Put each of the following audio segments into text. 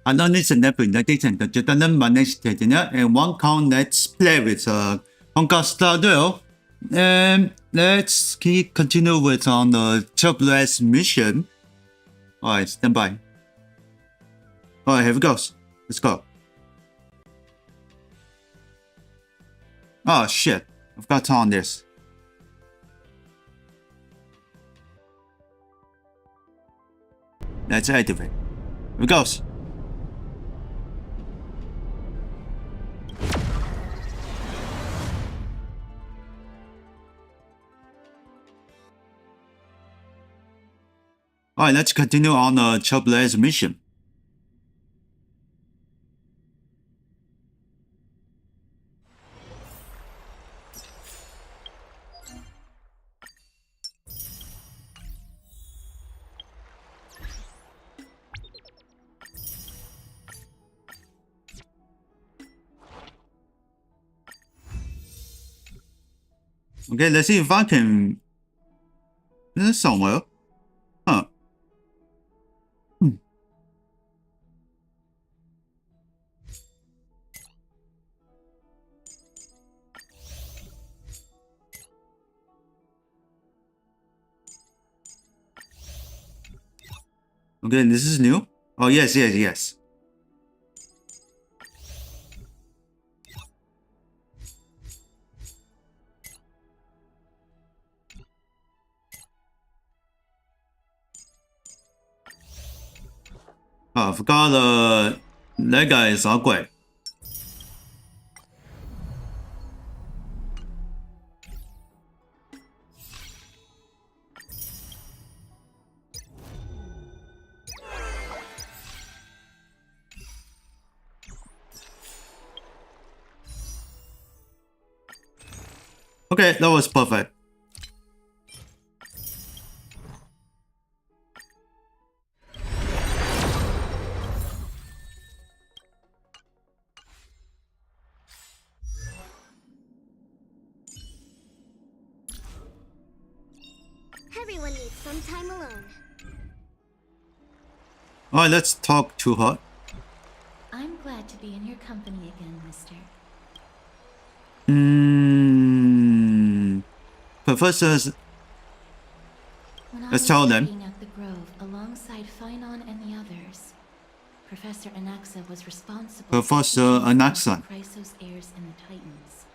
Hello, listen, my name is Terengineer, and one count let's play with Honkai Star Duel. And let's continue with on the Trailblaze mission. Alright, stand by. Alright, here we go. Let's go. Oh shit, I've got to turn on this. Let's activate. Here we go. Alright, let's continue on the Trailblaze mission. Okay, let's see if I can... This is somewhere. Huh. Okay, this is new. Oh, yes. Oh, I forgot that guy is awkward. Okay, that was perfect. Everyone needs some time alone. Alright, let's talk to her. I'm glad to be in your company again, mister. Professors, let's tell them. At the Grove alongside Phynon and the others, Professor Anaxa was responsible Professor for Anaxa. Chrysos heirs and the Titans.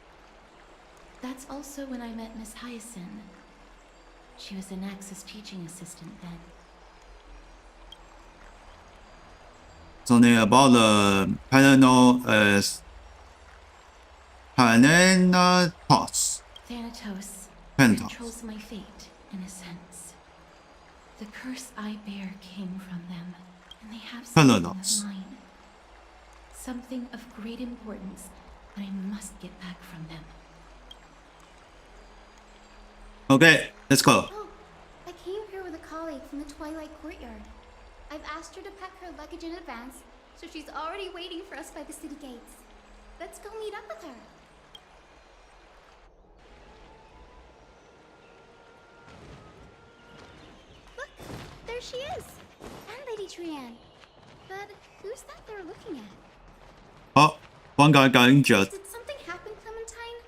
That's also when I met Miss Hyacinth. She was Anaxa's teaching assistant then. Something about the Thanatos. Controls my fate, in a sense. The curse I bear came from them, and they have something of mine. Something of great importance that I must get back from them. Okay, let's go. Oh, I came here with a colleague from the Twilight Courtyard. I've asked her to pack her luggage in advance, so she's already waiting for us by the city gates. Let's go meet up with her. Look, there she is. And Lady Trianne. But who's that they're looking at? Oh, one guy got injured. Did something happen, Clementine?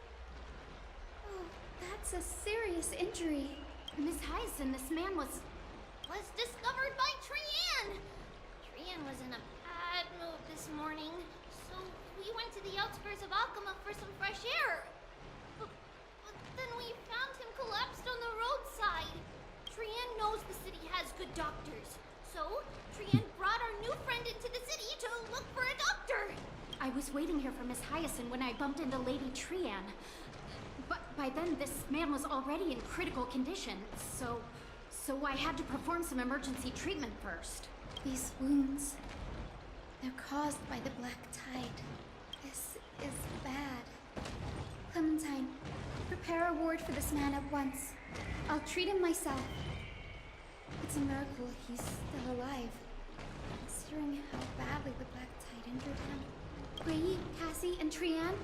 Oh, that's a serious injury. Miss Hyacinth, this man was discovered by Trianne. Trianne was in a bad mood this morning, so we went to the outskirts of Alchema for some fresh air. But then we found him collapsed on the roadside. Trianne knows the city has good doctors, so Trianne brought our new friend into the city to look for a doctor. I was waiting here for Miss Hyacinth when I bumped into Lady Trianne. But by then, this man was already in critical condition, so I had to perform some emergency treatment first. These wounds, they're caused by the Black Tide. This is bad. Clementine, prepare a ward for this man at once. I'll treat him myself. It's a miracle he's still alive, considering how badly the Black Tide injured him. Ray, Cassie, and Trianne,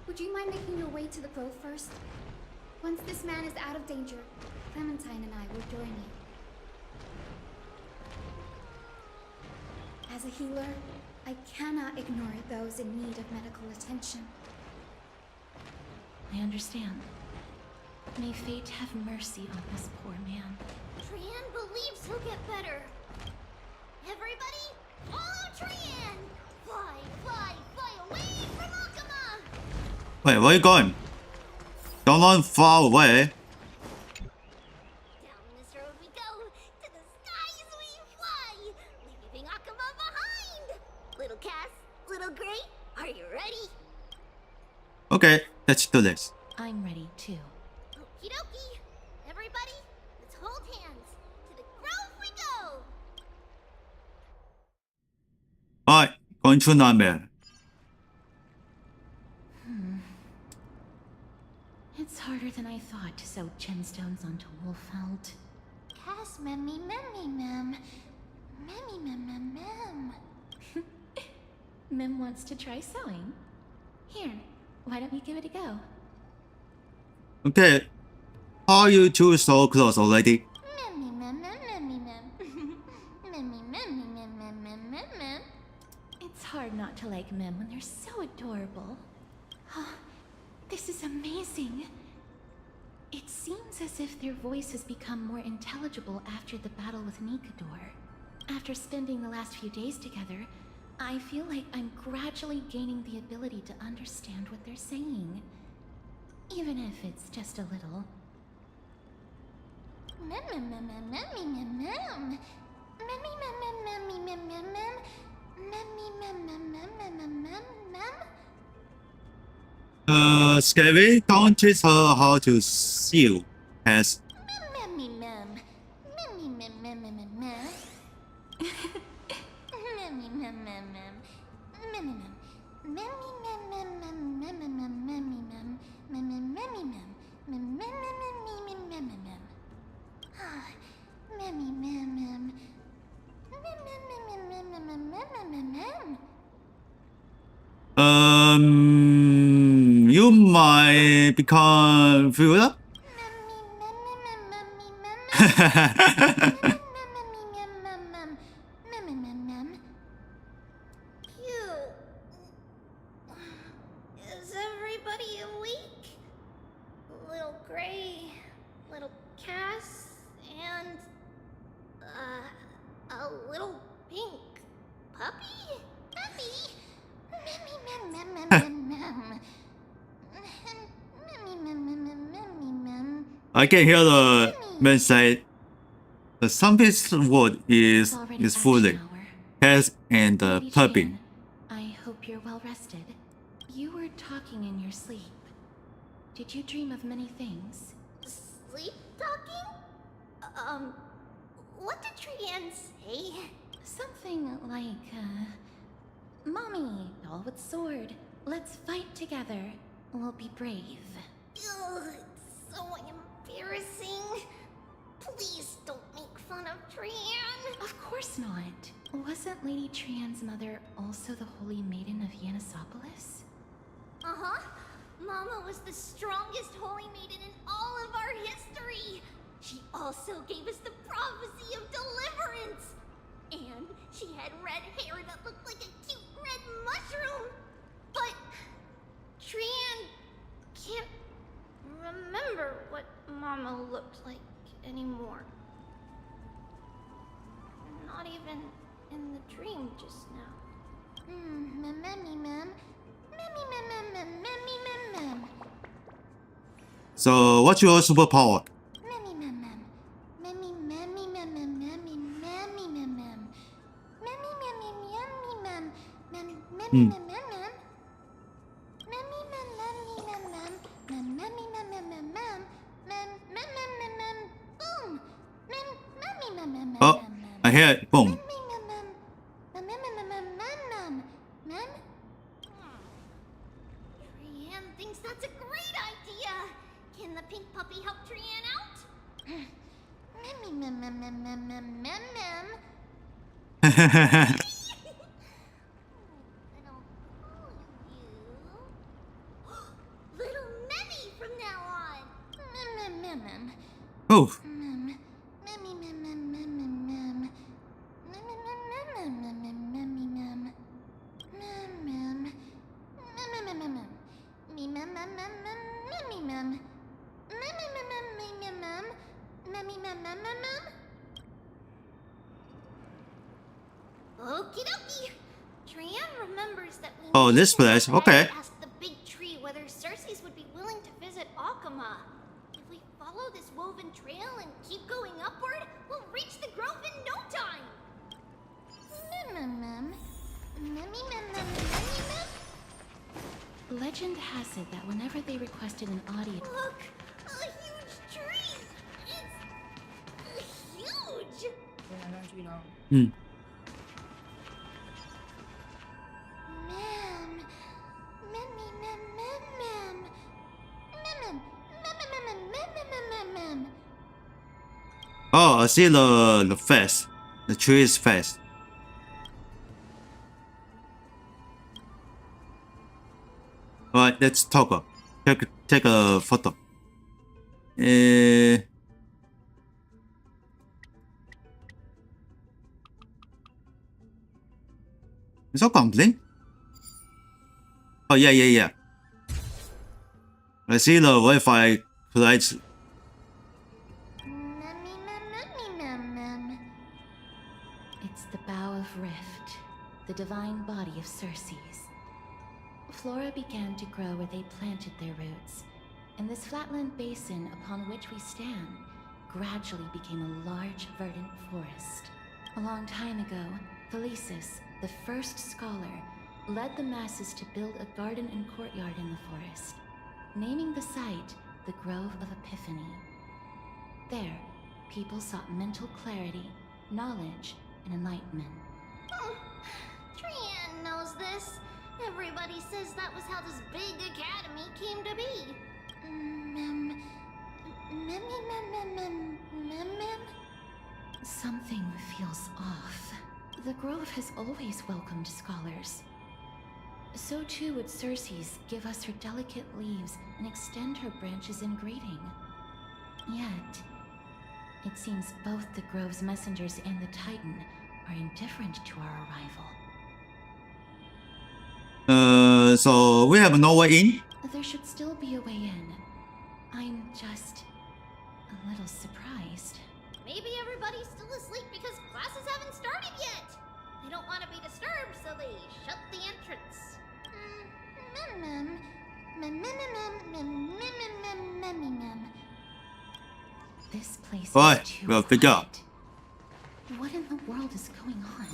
would you mind making your way to the Grove first? Once this man is out of danger, Clementine and I will join you. As a healer, I cannot ignore those in need of medical attention. I understand. May fate have mercy on this poor man. Trian believes he'll get better. Everybody, follow Trian! Fly, fly, fly away from Akuma! Wait, where are you going? Don't run far away. Down this road we go, to the skies we fly, leaving Akuma behind! Little Cass, little Gray, are you ready? Okay, let's do this. I'm ready too. Okie dokie. Everybody, let's hold hands. To the grove we go! Alright, going to Nightmare. It's harder than I thought to sew gemstones onto Wolfeld. Cass, memmy, mem. Memmy, mem. Mim wants to try sewing. Here, why don't you give it a go? Okay, are you two so close already? Memmy, mem. Memmy, mem. It's hard not to like Mim when they're so adorable. Oh, this is amazing. It seems as if their voice has become more intelligible after the battle with Nikador. After spending the last few days together, I feel like I'm gradually gaining the ability to understand what they're saying. Even if it's just a little. Scary, don't teach her how to sew as you might become filled up. Is everybody awake? Little Gray, little Cass, and a little pink puppy? I can hear the man say the something's word is fooling. Cass and the Lady puppy. Trian, I hope you're well rested. You were talking in your sleep. Did you dream of many things? Sleep talking? What did Trian say? Something like, Mommy, doll with sword. Let's fight together. We'll be brave. Ugh, it's so embarrassing. Please don't make fun of Trian. Of course not. Wasn't Lady Trian's mother also the Holy Maiden of Yanisopolis? Uh-huh. Mama was the strongest holy maiden in all of our history. She also gave us the prophecy of deliverance. And she had red hair that looked like a cute red mushroom. But Trian can't remember what Mama looked like anymore. Not even in the dream just now. So, what's your superpower? Oh, I hear it. Boom. Trian thinks that's a great idea. Can the pink puppy help Trian out? And I'll call you Little Memmy from now on. Oh, Okie dokie. Trian remembers that we Oh, this place. Okay. asked the big tree whether Cersei's would be willing to visit Akama. If we follow this woven trail and keep going upward, we'll reach the grove in no time. Legend has it that whenever they requested an audience, Look, a huge tree. It's huge. Yeah, don't you know? Hmm. Oh, I see the face. The tree's face. Alright, let's toggle. Take a photo. Is that complete? Oh, yeah. I see the Wi-Fi lights. it's the bough of Rift, the divine body of Circe's. Flora began to grow where they planted their roots, and this flatland basin upon which we stand gradually became a large verdant forest. A long time ago, Malicious, the first scholar, led the masses to build a garden and courtyard in the forest, naming the site the Grove of Epiphany. There, people sought mental clarity, knowledge, and enlightenment. Trian knows this. Everybody says that was how this big academy came to be. Something feels off. The Grove has always welcomed scholars. So too would Circe's give us her delicate leaves and extend her branches in greeting. Yet, it seems both the Grove's messengers and the Titan are indifferent to our arrival. So we have no way in? There should still be a way in. I'm just a little surprised. Maybe everybody's still asleep because classes haven't started yet. They don't want to be disturbed, so they shut the entrance. This place Right, is too we'll figure out. quiet. What in the world is going on?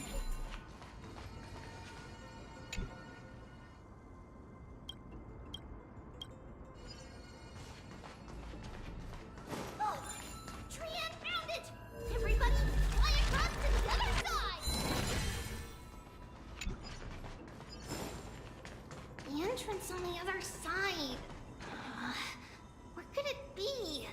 Oh, Trian found it! Everybody, fly across to the other side! The entrance on the other side. Where could it be?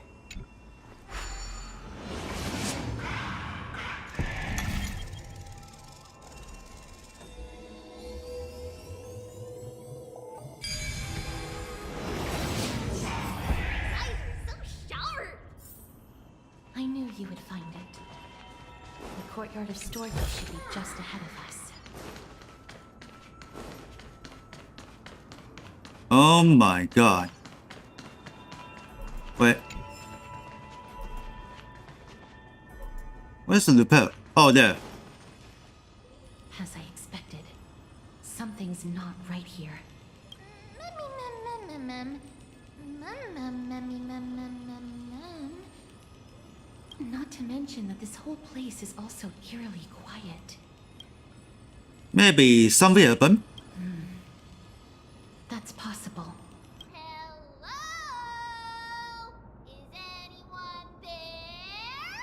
Eyes are so sharp! I knew you would find it. The courtyard of Storge should be just ahead of us. Oh my god. Wait. Where's the lapel? Oh, there. As I expected, something's not right here. Not to mention that this whole place is also eerily quiet. Maybe something happened? That's possible. Hello? Is anyone there?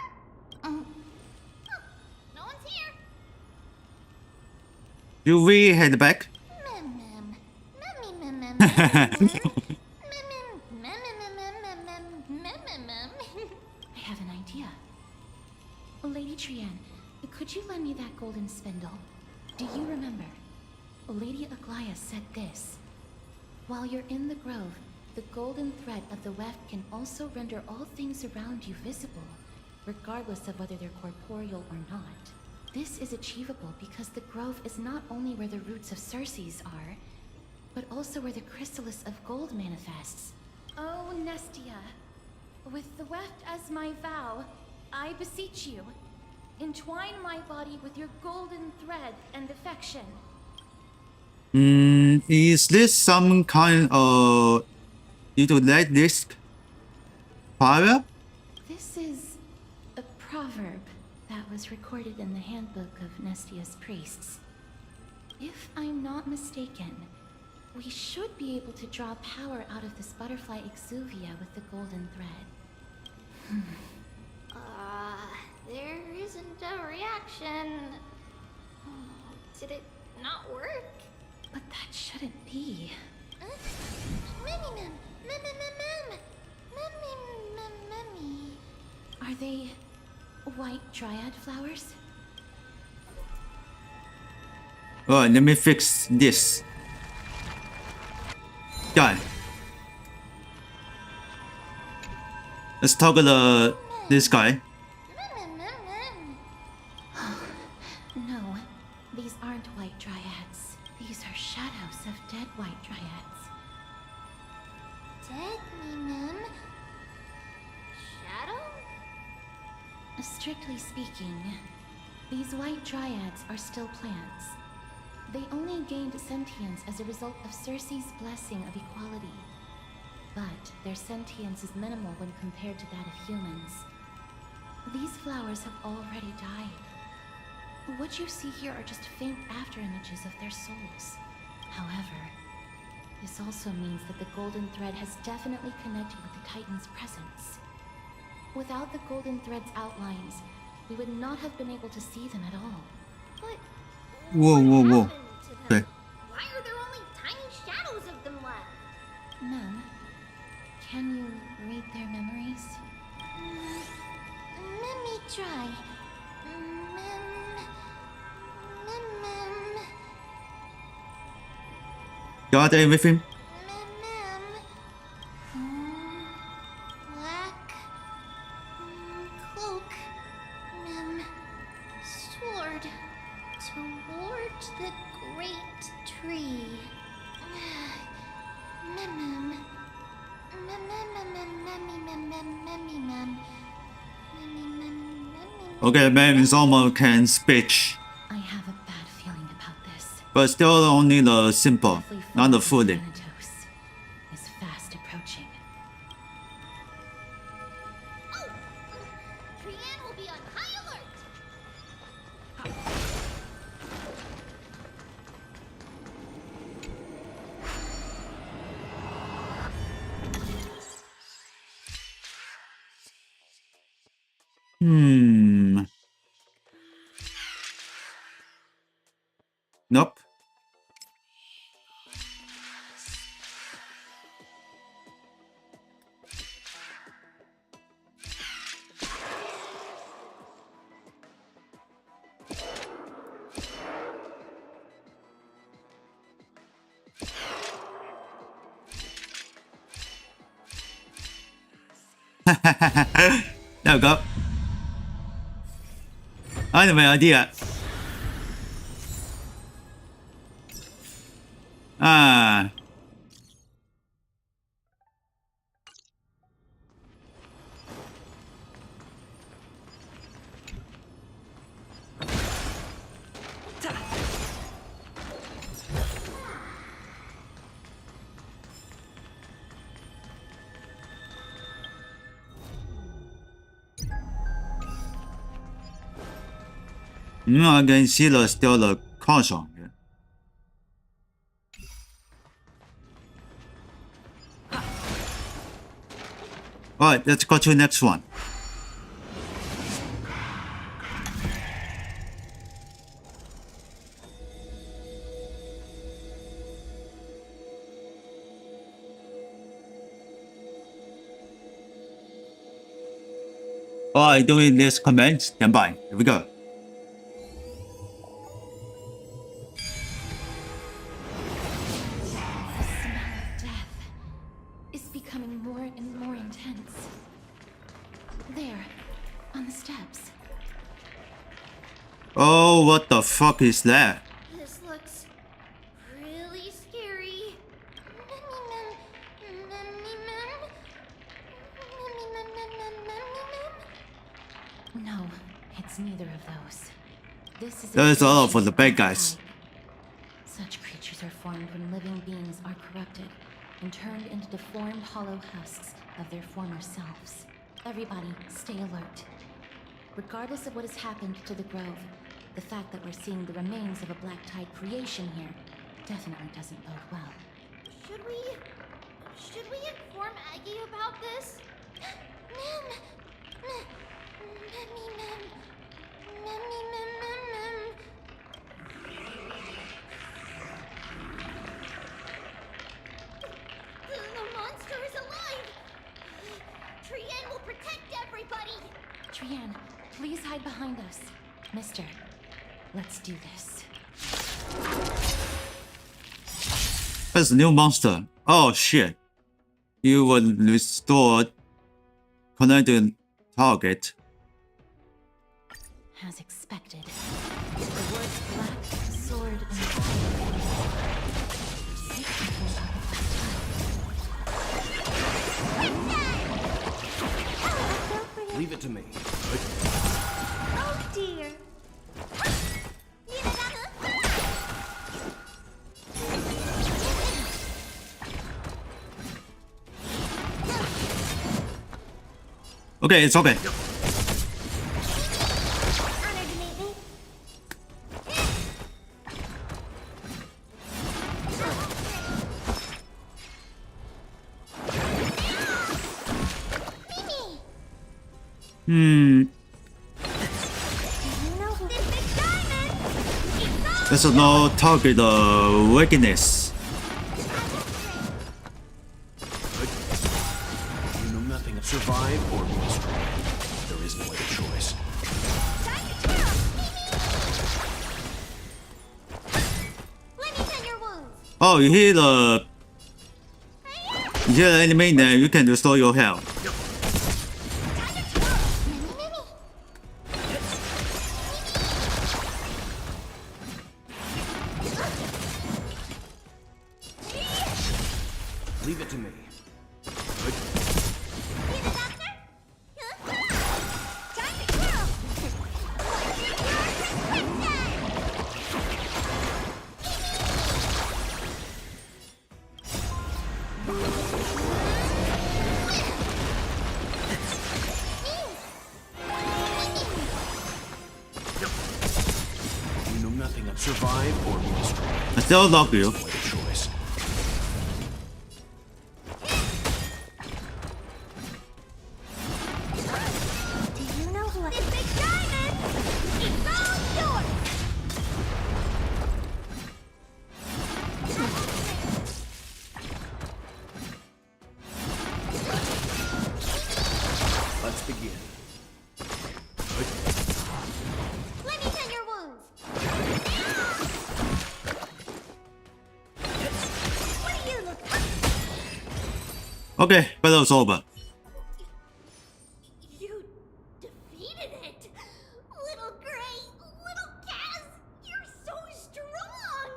Huh, no one's here. Do we head back? I have an idea. Lady Trian, could you lend me that golden spindle? Do you remember? Lady Aglaya said this. While you're in the grove, the golden thread of the weft can also render all things around you visible, regardless of whether they're corporeal or not. This is achievable because the grove is not only where the roots of Circe's are, but also where the chrysalis of gold manifests. Oh, Nestia, with the weft as my vow, I beseech you, entwine my body with your golden thread and affection. Is this some kind of utility disk fire? This is a proverb that was recorded in the handbook of Nestia's priests. If I'm not mistaken, we should be able to draw power out of this butterfly exuvia with the golden thread. There isn't a reaction. Did it not work? But that shouldn't be. Are they white dryad flowers? Alright, let me fix this. Done. Let's toggle this guy. No, these aren't white dryads. These are shadows of dead white dryads. Dead mem? Shadow? Strictly speaking, these white dryads are still plants. They only gained sentience as a result of Circe's blessing of equality. But their sentience is minimal when compared to that of humans. These flowers have already died. What you see here are just faint afterimages of their souls. However, this also means that the golden thread has definitely connected with the Titan's presence. Without the golden thread's outlines, we would not have been able to see them at all. But Whoa, whoa, whoa. what happened to them? Okay. Why are there only tiny shadows of them left? Mem, can you read their memories? Let me try. Got everything? Black cloak, sword toward the great tree. Okay, man, it's almost can speech. I have a bad feeling about this. But still only the simple, not the full thing. Thanatos is fast approaching. Oh! Trian will be on high alert! Nope. There we go. I have an idea. Ah. I can see still the caution here. Alright, let's go to the next one. Alright, doing this command, stand by. Here we go. Oh, what the fuck is that? This looks really scary. It's neither of those. This is That is all for the bad black guys. tide. Such creatures are formed when living beings are corrupted and turned into deformed hollow husks of their former selves. Everybody, stay alert. Regardless of what has happened to the Grove, the fact that we're seeing the remains of a black tide creation here definitely doesn't bode well. Should we inform Aggie about this? Mem! Memmy Mem! Memmy Mem Mem Mem! The monster is alive! Trienne will protect everybody! Trienne, please hide behind us. Mister, let's do this. That's a new monster. Oh shit. You will restore connected target. As expected, the words black, sword, and fire. Say something about the black tide. Leave it to me. Oh dear! Okay, it's okay. There's no target weakness. You know nothing of survive or be destroyed. There is no other choice. Let me tend your wounds! Oh, you hit the enemy, then you can restore your health. Leave it to me. You know nothing of survive or be destroyed. I still love you. No other choice. Do you know who this big diamond? It's all yours! Let's begin. Let me tend your wounds! What do you look like? Okay, battle's over. You defeated it! Little Gray, little Kaz, you're so strong!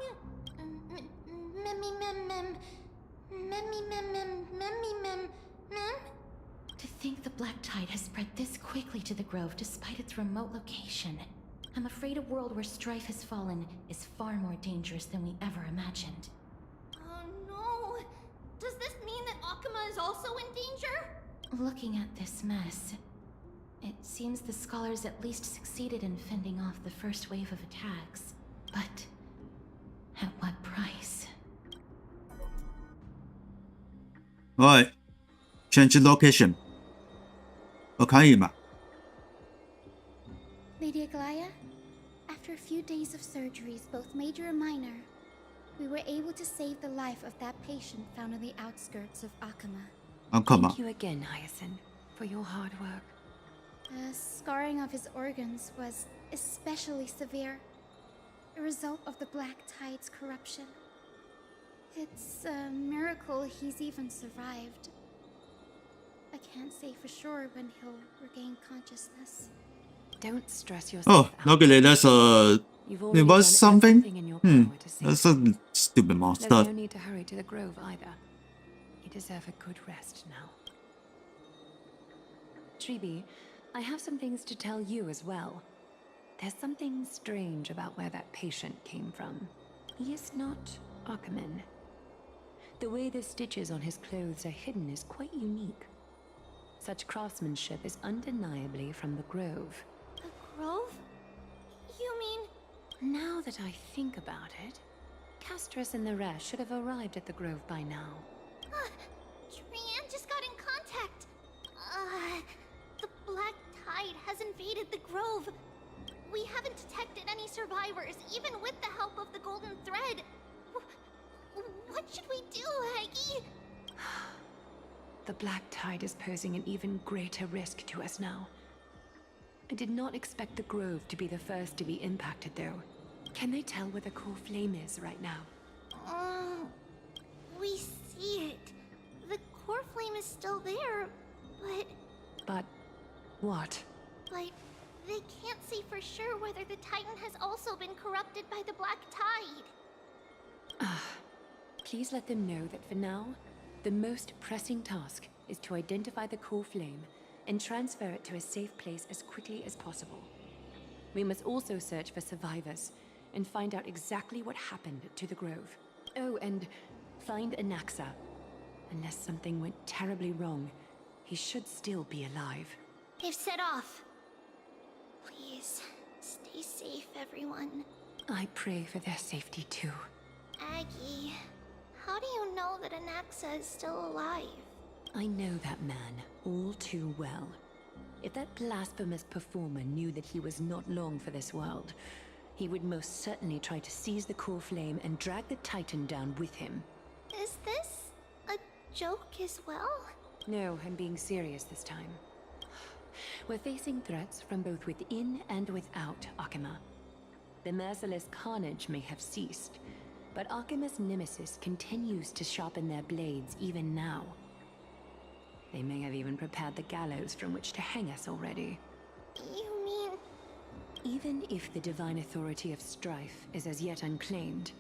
Memmy Mem Mem. Memmy Mem Mem. Memmy Mem Mem. To think the black tide has spread this quickly to the Grove despite its remote location. I'm afraid a world where strife has fallen is far more dangerous than we ever imagined. Oh no! Does this mean that Akuma is also in danger? Looking at this mess, it seems the scholars at least succeeded in fending off the first wave of attacks. But at what price? Alright. Change location. 可以吗？ Lady Aglaya, after a few days of surgeries, both major and minor, we were able to save the life of that patient found on the outskirts of Akuma. Thank you again, Hyacinth, for your hard work. The scarring of his organs was especially severe, a result of the Black Tide's corruption. It's a miracle he's even survived. I can't say for sure when he'll regain consciousness. Don't stress yourself Oh, out. luckily that's a. You've It already was done something. everything in your power to save That's him. a stupid There's monster. no need to hurry to the Grove either. You deserve a good rest now. Tribi, I have some things to tell you as well. There's something strange about where that patient came from. He is not Ackerman. The way the stitches on his clothes are hidden is quite unique. Such craftsmanship is undeniably from the Grove. The Grove? You mean... Now that I think about it, Castris and the rest should have arrived at the Grove by now. Trian just got in contact. The Black Tide has invaded the Grove. We haven't detected any survivors, even with the help of the Golden Thread. What should we do, Aggie? The Black Tide is posing an even greater risk to us now. I did not expect the Grove to be the first to be impacted, though. Can they tell where the core flame is right now? We see it. The core flame is still there, but... But what? But they can't say for sure whether the Titan has also been corrupted by the Black Tide. Please let them know that for now, the most pressing task is to identify the core flame and transfer it to a safe place as quickly as possible. We must also search for survivors and find out exactly what happened to the Grove. Oh, and find Anaxa. Unless something went terribly wrong, he should still be alive. They've set off. Please, stay safe, everyone. I pray for their safety too. Aggie, how do you know that Anaxa is still alive? I know that man all too well. If that blasphemous performer knew that he was not long for this world, he would most certainly try to seize the core flame and drag the Titan down with him. Is this a joke as well? No, I'm being serious this time. We're facing threats from both within and without Akima. The merciless carnage may have ceased, but Akima's nemesis continues to sharpen their blades even now. They may have even prepared the gallows from which to hang us already. You mean... Even if the divine authority of strife is as yet unclaimed,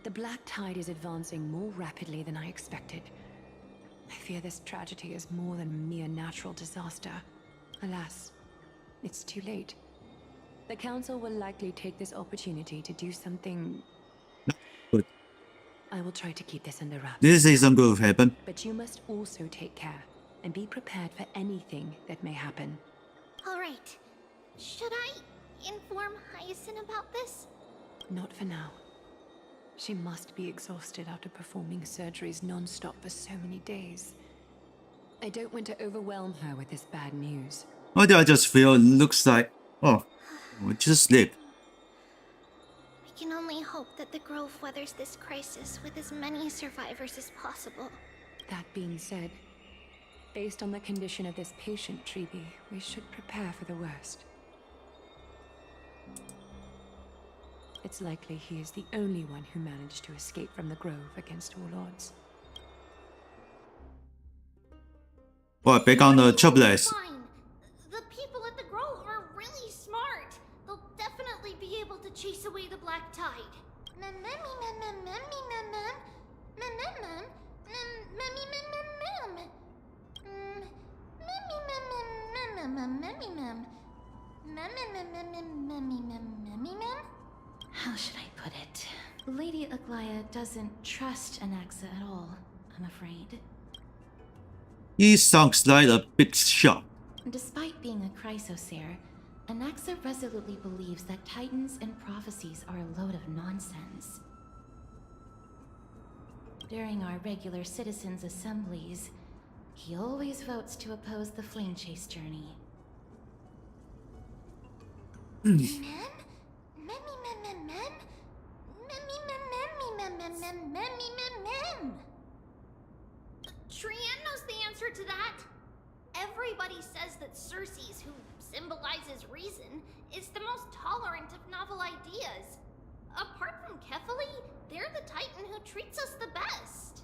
the Black Tide is advancing more rapidly than I expected. I fear this tragedy is more than a mere natural disaster. Alas, it's too late. The Council will likely take this opportunity to do something... Good. I will try to keep this under wraps. This isn't going to happen. But you must also take care and be prepared for anything that may happen. Alright. Should I inform Hyacinth about this? Not for now. She must be exhausted after performing surgeries non-stop for so many days. I don't want to overwhelm her with this bad news. Why do I just feel it looks like... Oh, just sleep. We can only hope that the Grove weathers this crisis with as many survivors as possible. That being said, based on the condition of this patient, Treeby, we should prepare for the worst. It's likely he is the only one who managed to escape from the Grove against all odds. Well, back on the Trailblaze. Fine. The people at the Grove are really smart. They'll definitely be able to chase away the Black Tide. How should I put it? Lady Aglaya doesn't trust Anaxa at all, I'm afraid. He sounds like a big shot. Despite being a Chrysosaur, Anaxa resolutely believes that Titans and prophecies are a load of nonsense. During our regular citizens' assemblies, he always votes to oppose the Flame Chase journey. Trian knows the answer to that. Everybody says that Circes, who symbolizes reason, is the most tolerant of novel ideas. Apart from Kefali, they're the Titan who treats us the best.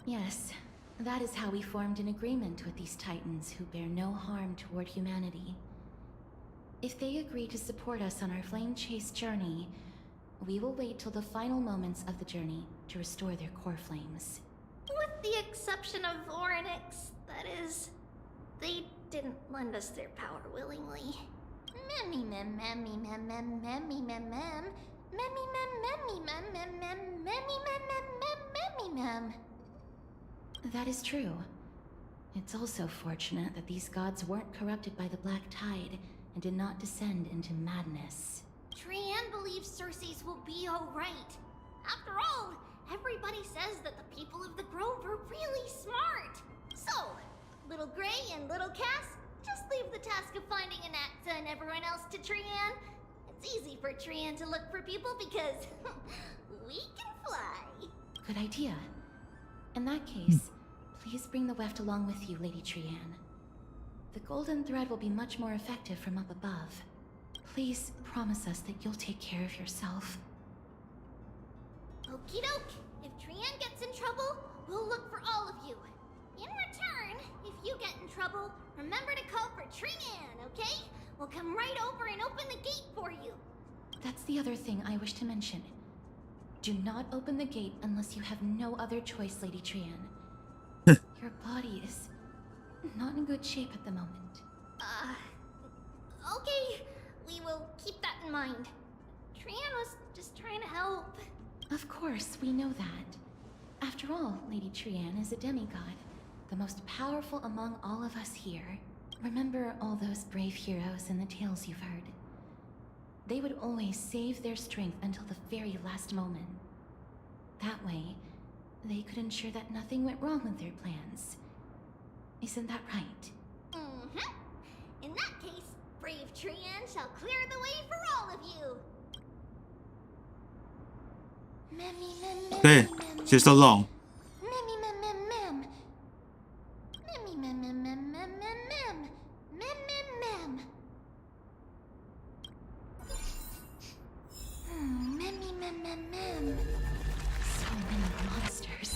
Yes, that is how we formed an agreement with these Titans who bear no harm toward humanity. If they agree to support us on our Flame Chase journey, we will wait till the final moments of the journey to restore their core flames. With With the exception of Oryx, that is, they didn't lend us their power willingly. Memmy mem memmy mem mem memmy mem mem memmy mem memmy mem mem mem memmy mem mem mem memmy mem. That is true. It's also fortunate that these gods weren't corrupted by the Black Tide and did not descend into madness. Trian believes Circe's will be alright. After all, everybody says that the people of the Grove are really smart. So, Little Gray and Little Cass, just leave the task of finding Anaxa and everyone else to Trian. It's easy for Trian to look for people because we can fly. Good idea. In that case, please bring the weft along with you, Lady Trian. The golden thread will be much more effective from up above. Please promise us that you'll take care of yourself. Okie doke. If Trian gets in trouble, we'll look for all of you. In return, if you get in trouble, remember to call for Trian, okay? We'll come right over and open the gate for you. That's the other thing I wish to mention. Do not open the gate unless you have no other choice, Lady Trian. Your body is not in good shape at the moment. Okay. We will keep that in mind. Trian was just trying to help. Of course, we know that. After all, Lady Trian is a demigod, the most powerful among all of us here. Remember all those brave heroes in the tales you've heard. They would always save their strength until the very last moment. That way, they could ensure that nothing went wrong with their plans. Isn't that right? Mm-hmm. In that case, brave Trian shall clear the way for all of you. Okay, she's alone. So many monsters.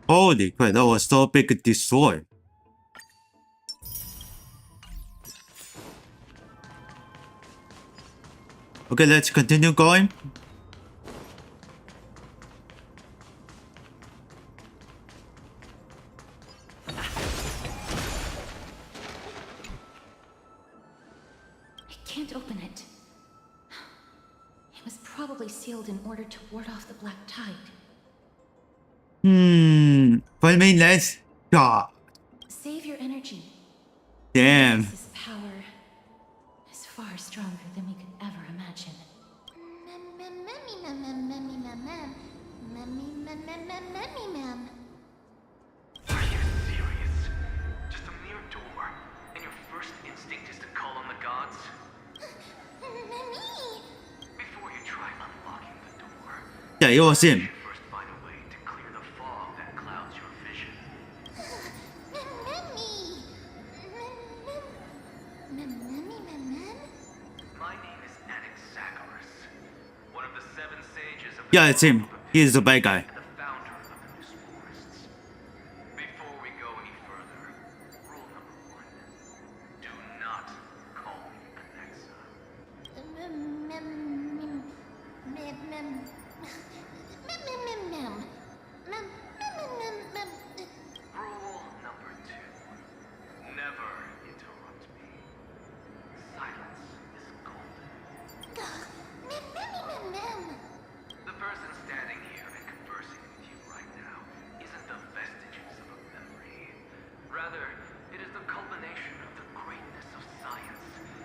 Holy crap, that was so big destroy. Okay, let's continue going. I can't open it. It was probably sealed in order to ward off the Black Tide. I mean, let's God. Save your energy. Damn. This power is far stronger than we could ever imagine. Are you serious? Just a mere door, and your first instinct is to call on the gods? Before you try unlocking the door, Yeah, it was you him. should first find a way to clear the fog that clouds your vision. My name is Anaxagoras, one of the 7 sages of the Yeah, it's him. Grove of He is the bad guy. and the founder of the Loose Forests. Before we go any further, rule number 1. Do not call me Anaxa. Rule number 2. Never interrupt me. Silence is golden. The person standing here and conversing with you right now isn't the vestiges of a memory. Rather, it is the culmination of the greatness of science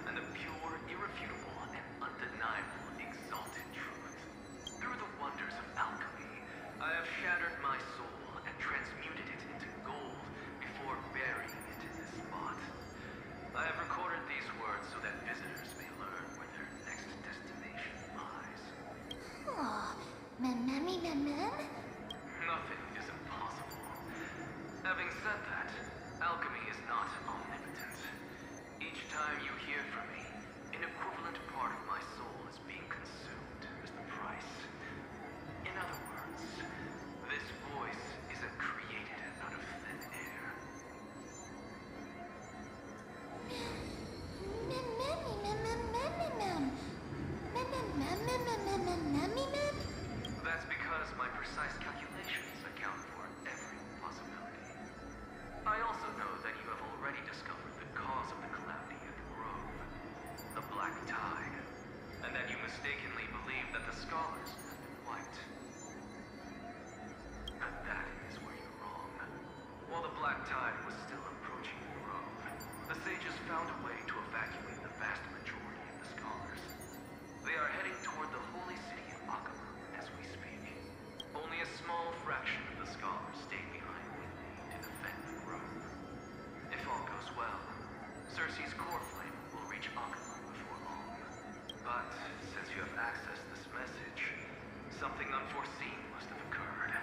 and the pure, irrefutable, and undeniable exalted truth. Through the wonders of alchemy, I have shattered my soul and transmuted it into gold before burying it in this spot. I have recorded these words so that visitors may learn where their next destination lies. Nothing is impossible. Having said that, alchemy is not omnipotent. Each time you hear from me, an equivalent part of my soul is being consumed as the price. In other words, this voice isn't created out of thin air. unforeseen must have occurred.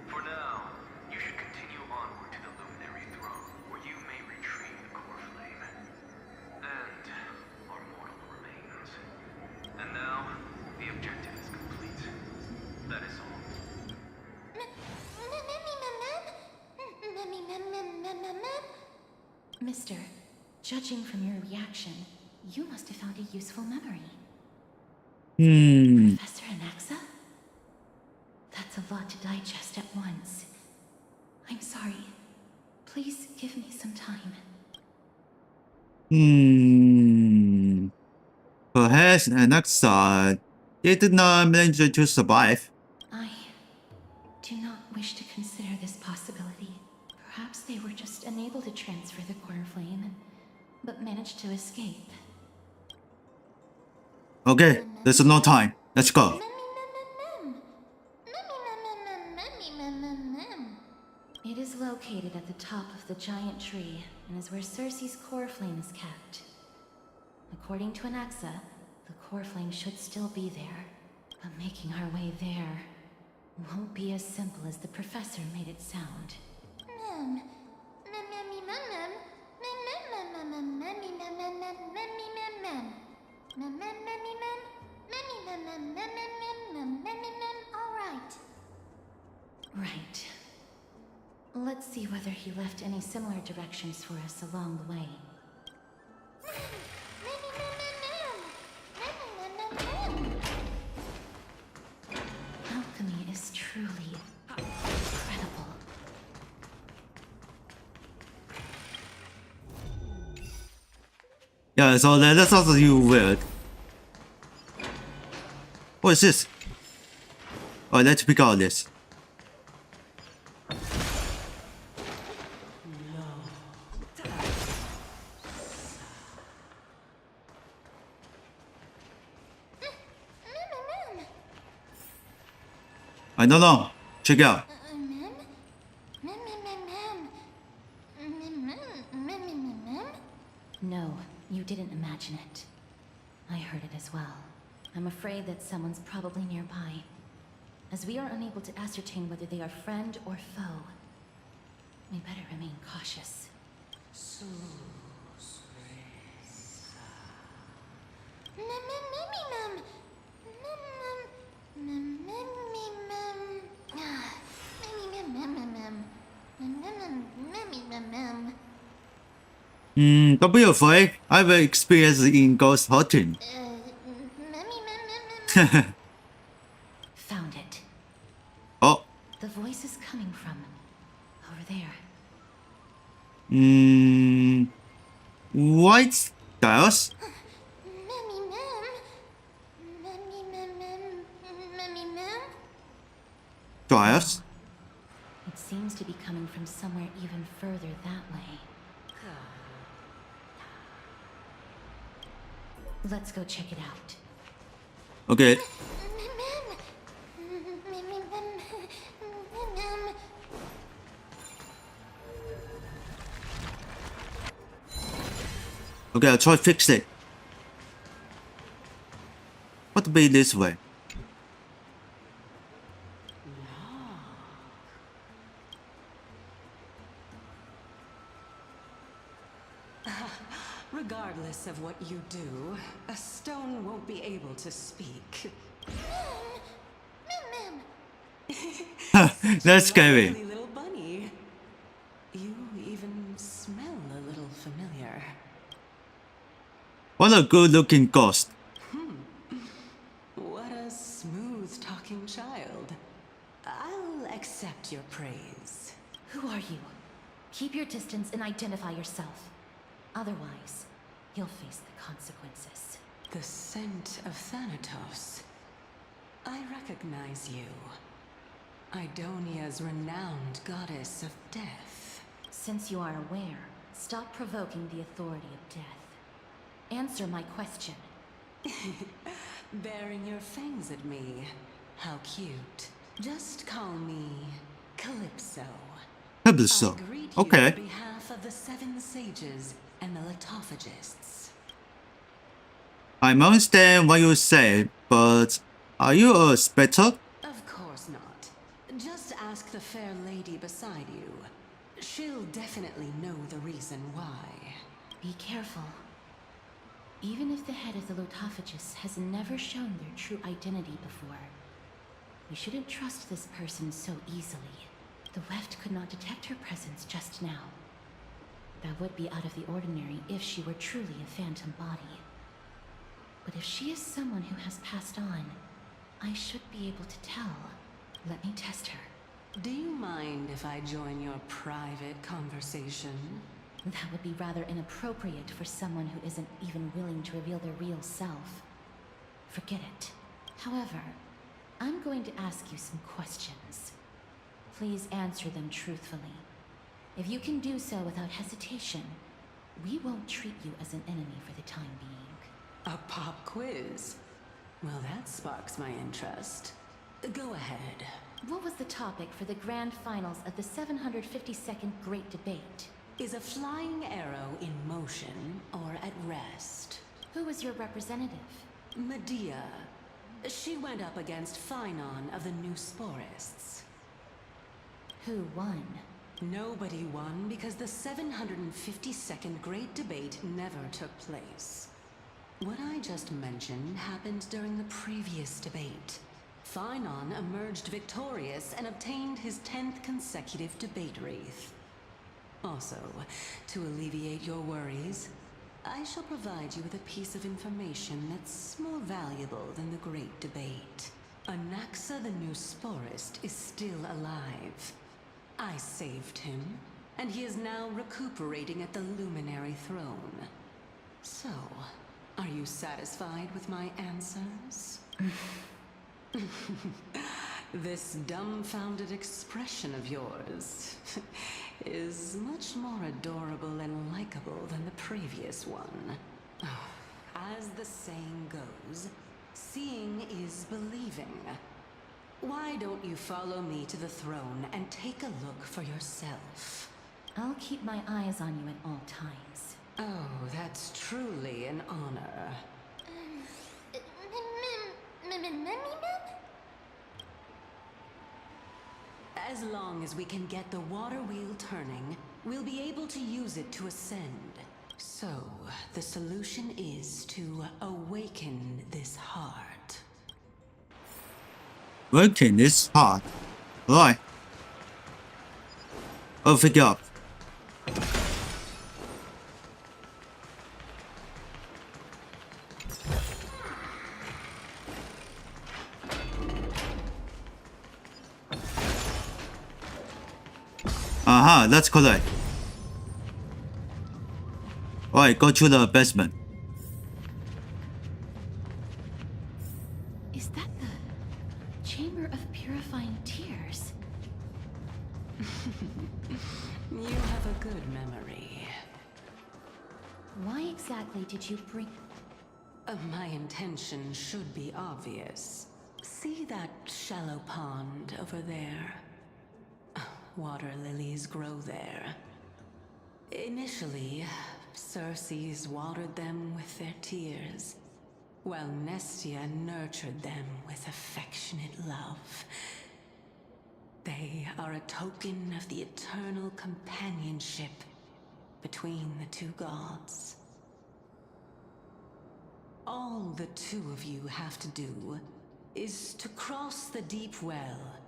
For now, you should continue onward to the Luminary Throne, where you may retrieve the core flame. And our mortal remains. And now, the objective is complete. That is all. Mister, judging from your reaction, you must have found a useful memory. Professor Anaxa? That's a lot to digest at once. I'm sorry. Please give me some time. Perhaps Anaxa did not manage to survive. I do not wish to consider this possibility. Perhaps they were just unable to transfer the core flame, but managed to escape. Okay, there's no time. Let's go. It is located at the top of the giant tree and is where Cersei's core flame is kept. According to Anaxa, the core flame should still be there, but making our way there won't be as simple as the professor made it sound. Right. Let's see whether he left any similar directions for us along the way. Alchemy is truly incredible. Yeah, so that's also you weird. What is this? Oh, let's pick out this. I don't know. Check it out. No, you didn't imagine it. I heard it as well. I'm afraid that someone's probably nearby. As we are unable to ascertain whether they are friend or foe, we better remain cautious. Don't be afraid. I have experience in ghost hunting. Found it. Oh. The voice is coming from over there. White stars? Stars? It seems to be coming from somewhere even further that way. Let's go check it out. Okay. Okay, I'll try to fix it. What be this way? Regardless of what you do, a stone won't be able to speak. That's scary. Lovely little bunny. You even smell a little familiar. What a good looking ghost. What a smooth talking child. I'll accept your praise. Who are you? Keep your distance and identify yourself. Otherwise, you'll face the consequences. The scent of Thanatos. I recognize you. Idonia's renowned goddess of death. Since you are aware, stop provoking the authority of death. Answer my question. Baring your fangs at me. How cute. Just call me Calypso. Calypso. I greet you Okay. on behalf of the 7 sages and the litophagists. I understand what you say, but are you a spectre? the fair lady beside you. She'll definitely know the reason why. Be careful. Even if the head of the Lotophagus has never shown their true identity before, we shouldn't trust this person so easily. The Weft could not detect her presence just now. That would be out of the ordinary if she were truly a phantom body. But if she is someone who has passed on, I should be able to tell. Let me test her. Do you mind if I join your private conversation? That would be rather inappropriate for someone who isn't even willing to reveal their real self. Forget it. However, I'm going to ask you some questions. Please answer them truthfully. If you can do so without hesitation, we won't treat you as an enemy for the time being. A pop quiz? Well, that sparks my interest. Go ahead. What was the topic for the grand finals of the 752nd Great Debate? Is a flying arrow in motion or at rest? Who was your representative? Medea. She went up against Phynon of the New Sporists. Who won? Nobody won because the 752nd Great Debate never took place. What I just mentioned happened during the previous debate. Phynon emerged victorious and obtained his 10th consecutive debate wreath. Also, to alleviate your worries, I shall provide you with a piece of information that's more valuable than the Great Debate. Anaxa the New Sporist is still alive. I saved him, and he is now recuperating at the Luminary Throne. So, are you satisfied with my answers? This dumbfounded expression of yours is much more adorable and likable than the previous one. As the saying goes, seeing is believing. Why don't you follow me to the throne and take a look for yourself? I'll keep my eyes on you at all times. Oh, that's truly an honor. As long as we can get the water wheel turning, we'll be able to use it to ascend. So, the solution is to awaken this heart. Working this hard. Right. Oh, pick up. Aha, that's correct. Alright, go to the basement. Is that the Chamber of Purifying Tears? You have a good memory. Why exactly did you bring... My intention should be obvious. See that shallow pond over there? Water lilies grow there. Initially, Circes watered them with their tears, while Nestia nurtured them with affectionate love. They are a token of the eternal companionship between the two gods. All the two of you have to do is to cross the deep well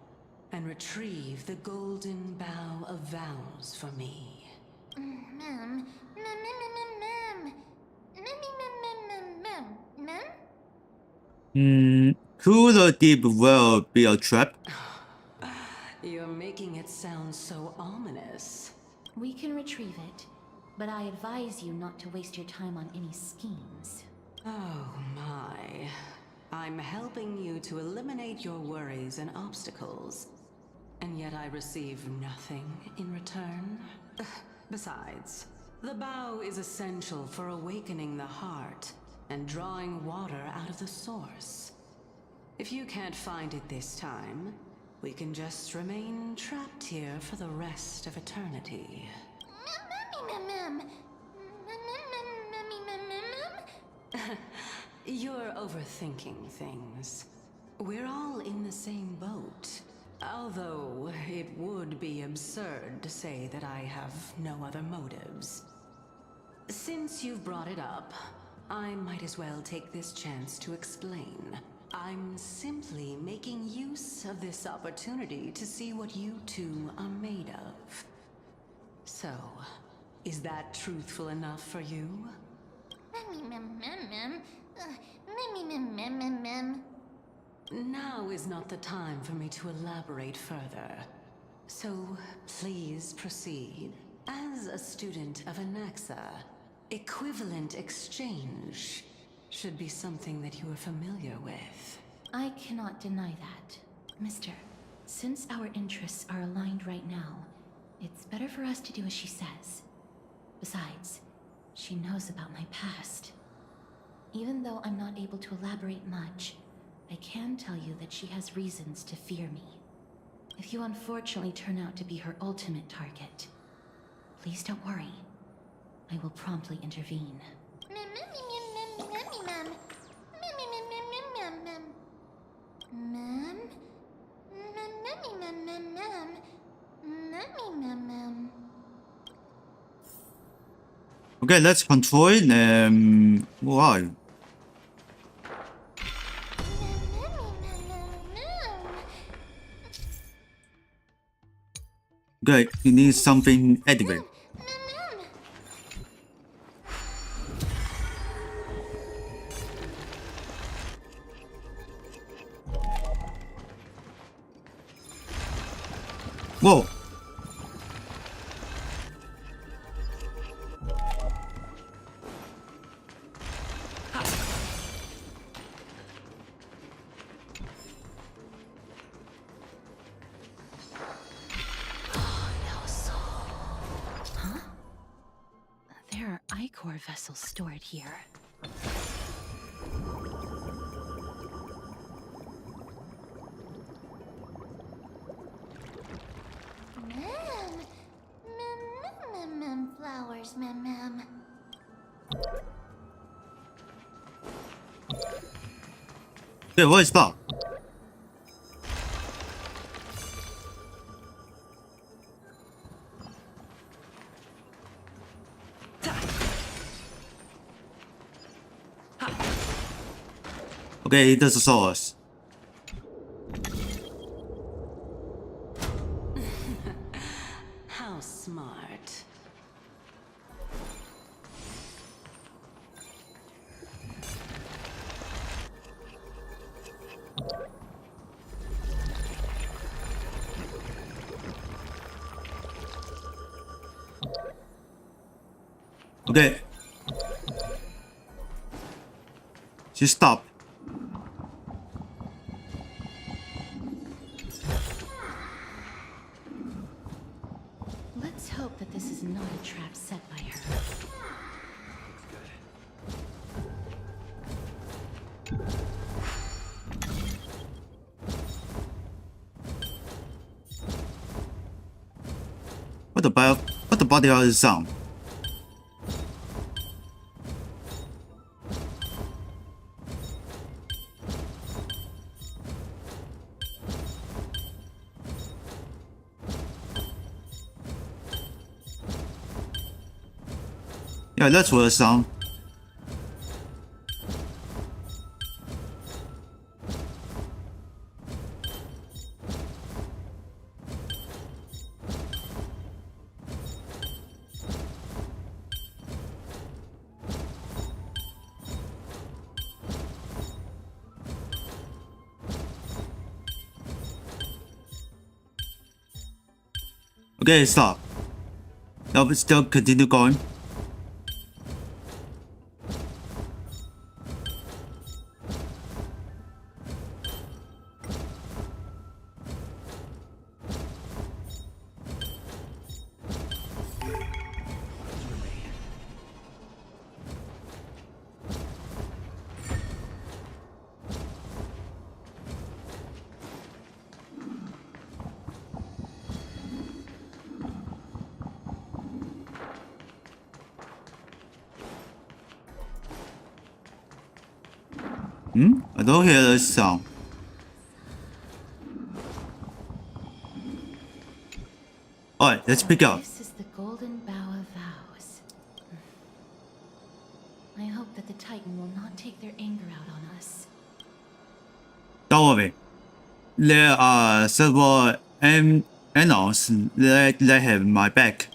and retrieve the golden bough of vows for me. Could the deep well be a trap? You're making it sound so ominous. We can retrieve it, but I advise you not to waste your time on any schemes. Oh my. I'm helping you to eliminate your worries and obstacles, and yet I receive nothing in return. Besides, the bow is essential for awakening the heart and drawing water out of the source. If you can't find it this time, we can just remain trapped here for the rest of eternity. You're overthinking things. We're all in the same boat. Although, it It would be absurd to say that I have no other motives. Since you've brought it up, I might as well take this chance to explain. I'm simply making use of this opportunity to see what you two are made of. So, is that truthful enough for you? Now is not the time for me to elaborate further. So, please proceed. As a student of Anaxa, equivalent exchange should be something that you are familiar with. I cannot deny that. Mister, since our interests are aligned right now, it's better for us to do as she says. Besides, she knows about my past. Even though I'm not able to elaborate much, I can tell you that she has reasons to fear me. If you unfortunately turn out to be her ultimate target, please don't worry. I will promptly intervene. Okay, let's control why? Okay, you need something edible. Whoa. There are ichor vessels stored here. Flowers, ma'am. Yeah, what is that? Okay, it does saw us. How smart. Okay. She stopped. Let's hope that this is not a trap set by her. What the body hell is sound? Yeah, that's what it sound. Okay, stop. Now we still continue going. I don't hear a sound. Alright, let's pick up. This is the Golden Bough of Vows. I hope that the Titan will not take their anger out on us. Don't worry. There are several annals that have my back.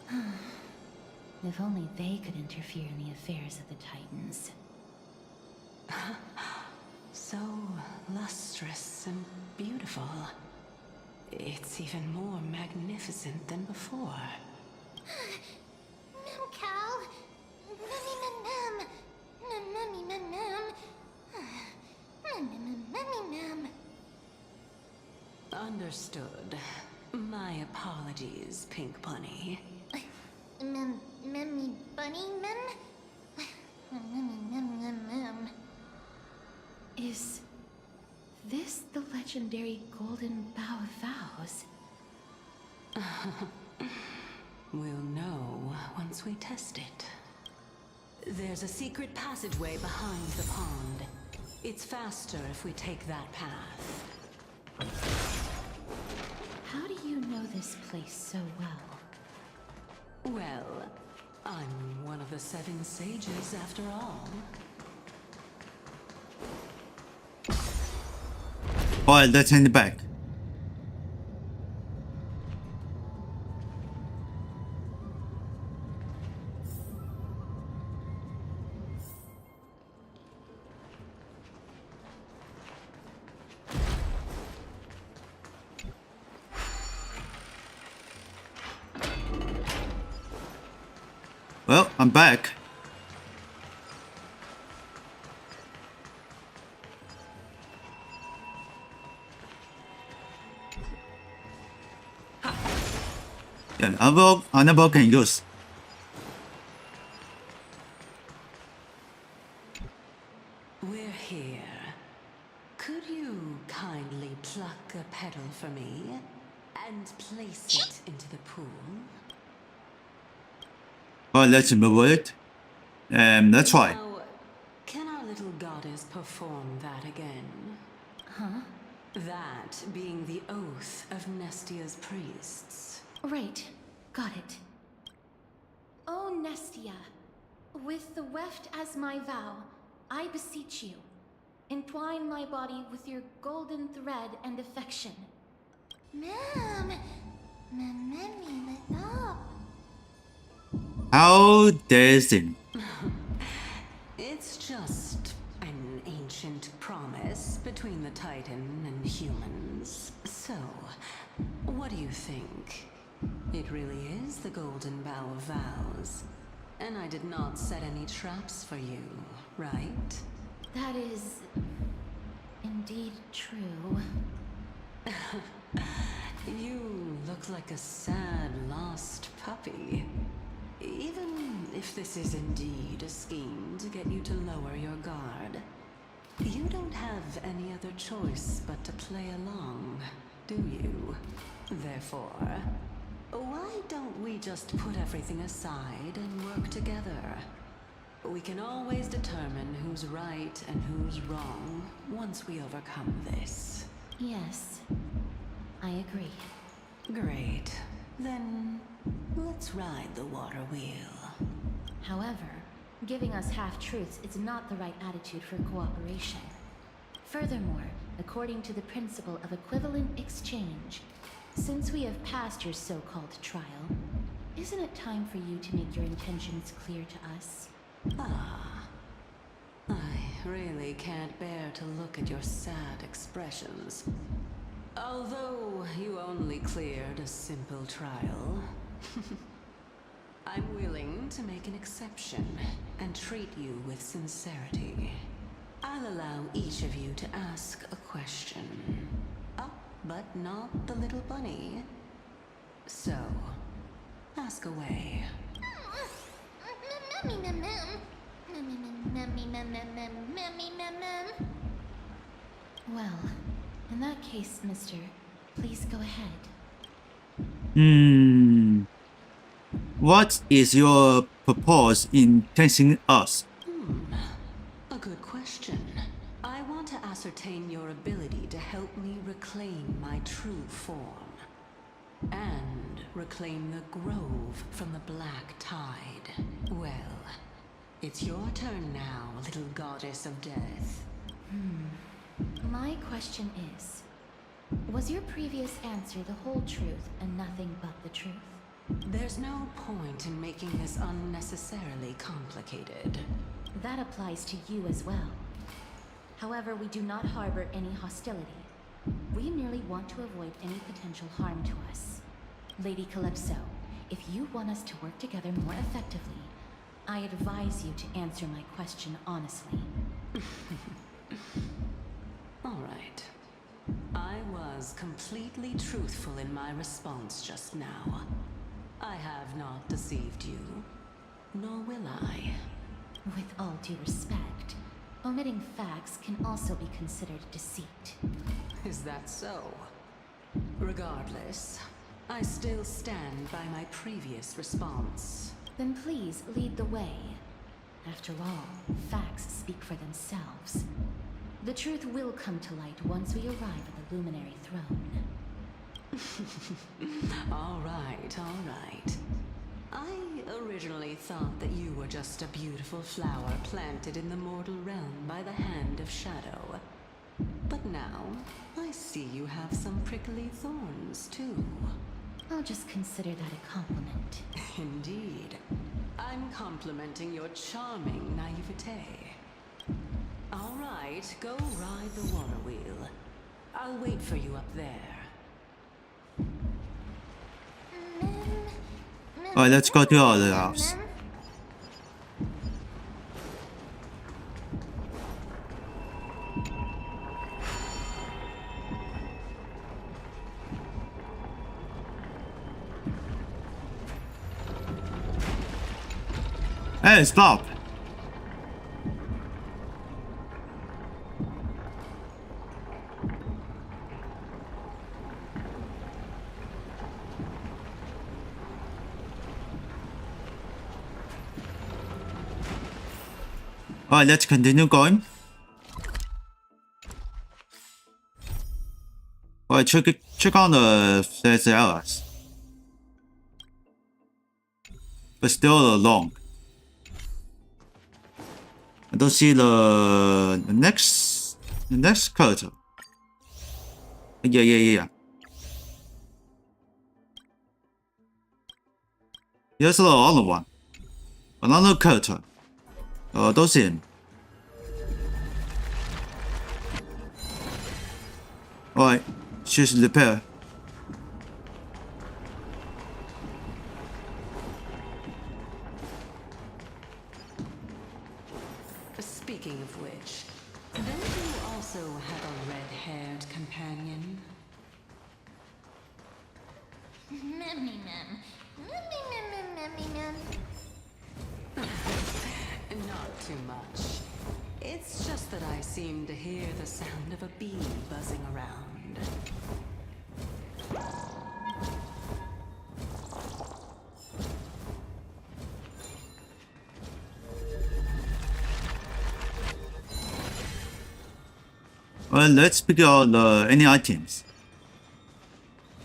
If only they could interfere in the affairs of the Titans. So lustrous and beautiful. It's even more magnificent than before. Cal. Understood. My apologies, Pink Bunny. Memmy bunny mem? Is this the legendary Golden Bough of Vows? We'll know once we test it. There's a secret passageway behind the pond. It's faster if we take that path. How do you know this place so well? Well, I'm one of the 7 sages after all. Alright, let's hand it back. Well, I'm back. Yeah, another can use. We're here. Could you kindly pluck a petal for me and place it into the pool? Alright, let's move it. Let's try. Now, can our little goddess perform that again? Huh? That being the oath of Nestia's priests. Right. Got it. O Nestia, with the weft as my vow, I beseech you, entwine my body with your golden thread and affection. Ma'am. Memmy up. How dares him? It's just an ancient promise between the Titan and humans. So, what do you think? It really is the Golden Bough of Vows. And I did not set any traps for you, right? That is indeed true. You look like a sad, lost puppy. Even if this is indeed a scheme to get you to lower your guard, you don't have any other choice but to play along, do you? Therefore, why don't we just put everything aside and work together? We can always determine who's right and who's wrong once we overcome this. Yes, I agree. Great. Then let's ride the water wheel. However, giving us half-truths is not the right attitude for cooperation. Furthermore, according to the principle of equivalent exchange, since we have passed your so-called trial, isn't it time for you to make your intentions clear to us? Ah. I really can't bear to look at your sad expressions. Although you only cleared a simple trial, I'm willing to make an exception and treat you with sincerity. I'll allow each of you to ask a question. But not the little bunny. So, ask away. Well, in that case, mister, please go ahead. What is your purpose in testing us? A good question. I want to ascertain your ability to help me reclaim my true form. And reclaim the grove from the black tide. Well, it's your turn now, little goddess of death. My question is, was your previous answer the whole truth and nothing but the truth? There's no point in making this unnecessarily complicated. That applies to you as well. However, we do not harbor any hostility. We merely want to avoid any potential harm to us. Lady Calypso, if you want us to work together more effectively, I advise you to answer my question honestly. All right. I was completely truthful in my response just now. I have not deceived you, nor will I. With all due respect, omitting facts can also be considered deceit. Is that so? Regardless, I still stand by my previous response. Then please lead the way. After all, facts speak for themselves. The truth will come to light once we arrive at the Luminary Throne. All right, all right. I originally thought that you were just a beautiful flower planted in the mortal realm by the hand of Shadow. But now, I see you have some prickly thorns, too. I'll just consider that a compliment. Indeed. I'm complimenting your charming naivete. All right, go ride the water wheel. I'll wait for you up there. Alright, let's go to the other house. Hey, stop! Alright, let's continue going. Alright, check on the areas. But still long. I don't see the next character. Yeah. Here's the other one. Another character. Don't see him. Alright, she's repair. Speaking of which, don't you also have a red-haired companion? Not too much. It's just that I seem to hear the sound of a bee buzzing around. Well, let's pick out any items.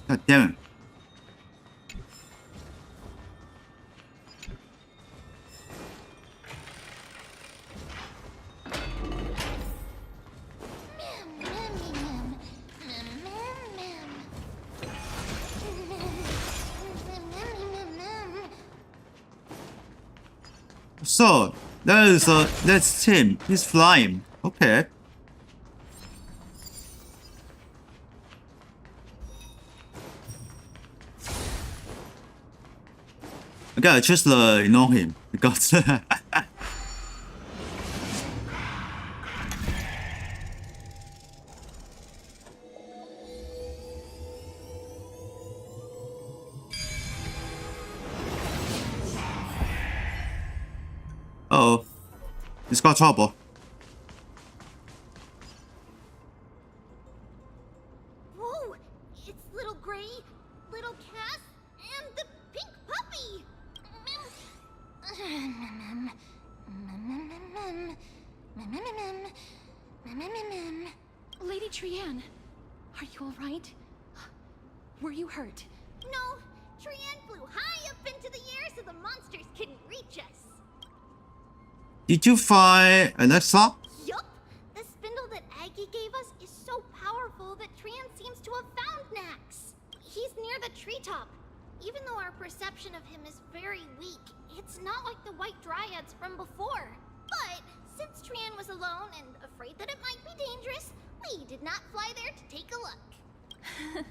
God damn it. So, that's him. He's flying. Okay. Okay, I just ignore him because uh-oh. He's got trouble. Whoa! It's little Gray, little Cass, and the pink puppy! Lady Trianne, are you all right? Were you hurt? No, Trian flew high up into the air so the monsters couldn't reach us. Did you find Alexa? Yup! The spindle that Aggie gave us is so powerful that Trian seems to have found Nax. He's near the treetop. Even though our perception of him is very weak, it's not like the White Dryads from before. But since Trian was alone and afraid that it might be dangerous, we did not fly there to take a look.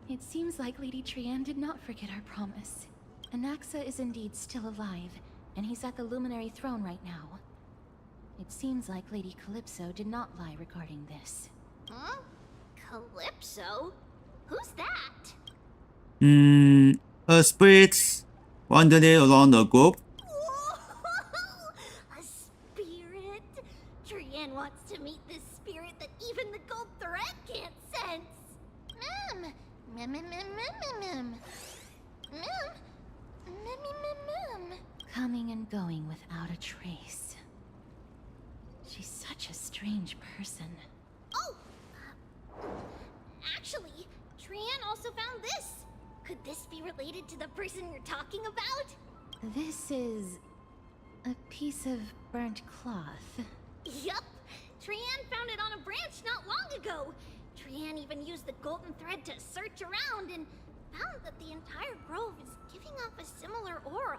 It seems like Lady Trian did not forget our promise. Anaxa is indeed still alive, and he's at the Luminary Throne right now. It seems like Lady Calypso did not lie regarding this. Huh? Calypso? Who's that? Spirits wandering around the group. A spirit? Trian wants to meet this spirit that even the gold thread can't sense. Mem. Mem, mem, mem, mem, mem. Mem. Mem, mem, mem. Coming and going without a trace. She's such a strange person. Oh! Actually, Trian also found this. Could this be related to the person you're talking about? This is a piece of burnt cloth. Yup! Trian found it on a branch not long ago. Trian even used the golden thread to search around and found that the entire grove is giving off a similar aura.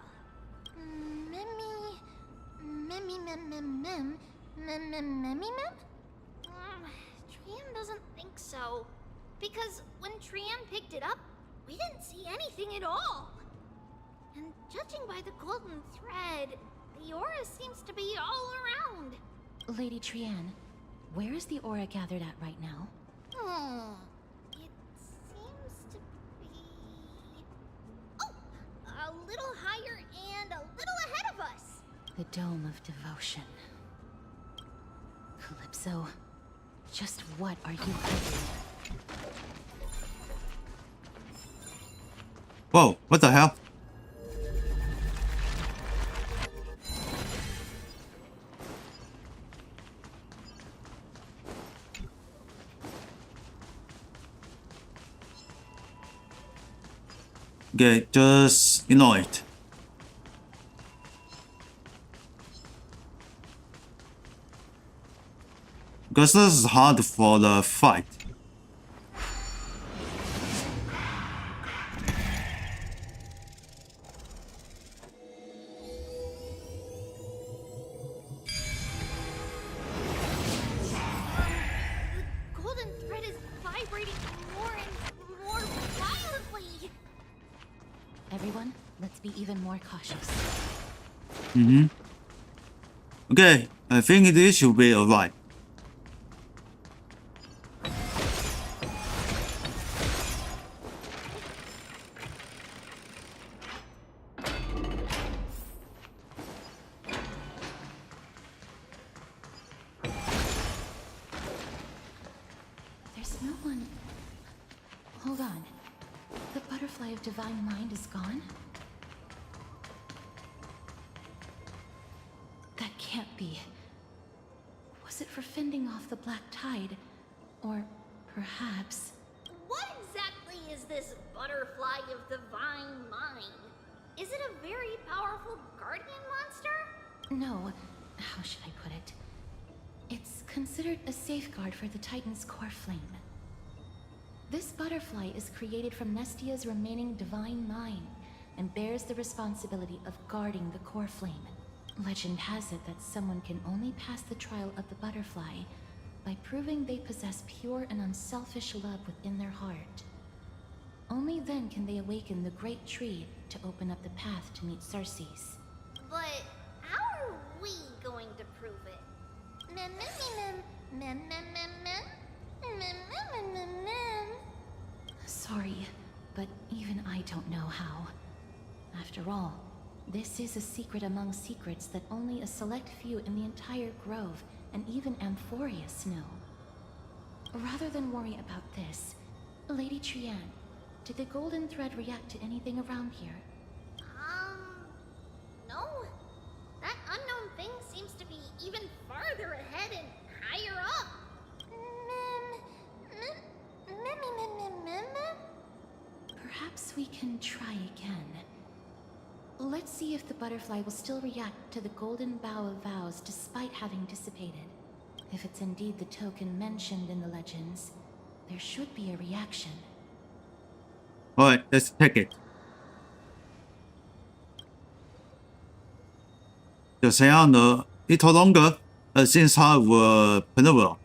Trian doesn't think so. Because when Trian picked it up, we didn't see anything at all. And judging by the golden thread, the aura seems to be all around. Lady Trian, where is the aura gathered at right now? It seems to be... Oh! A little higher and a little ahead of us! The Dome of Devotion. Calypso, just what are you hiding? Whoa, what the hell? Okay, just ignore it. Because this is hard for the fight. The golden thread is vibrating more and more violently. Everyone, let's be even more cautious. Okay, I think this should be alright. There's no one... Hold on. The butterfly of divine mind is gone? That can't be. Was it for fending off the black tide? Or perhaps... What exactly is this butterfly of divine mind? Is it a very powerful guardian monster? No, how should I put it? It's considered a safeguard for the Titan's core flame. This butterfly is created from Nestia's remaining divine mind and bears the responsibility of guarding the core flame. Legend has it that someone can only pass the trial of the butterfly by proving they possess pure and unselfish love within their heart. Only then can they awaken the great tree to open up the path to meet Circes. But how are we going to prove it? Mem, mem, mem, mem, mem, mem, mem, mem, mem, mem, mem. Sorry, but even I don't know how. After all, this is a secret among secrets that only a select few in the entire grove and even Amphorius know. Rather than worry about this, Lady Trian, did the golden thread react to anything around here? No. That unknown thing seems to be even farther ahead and higher up. Perhaps we can try again. Let's see if the butterfly will still react to the golden bough of vows despite having dissipated. If it's indeed the token mentioned in the legends, there should be a reaction. Alright, let's take it. 就这样的一头龙格since I will maneuver.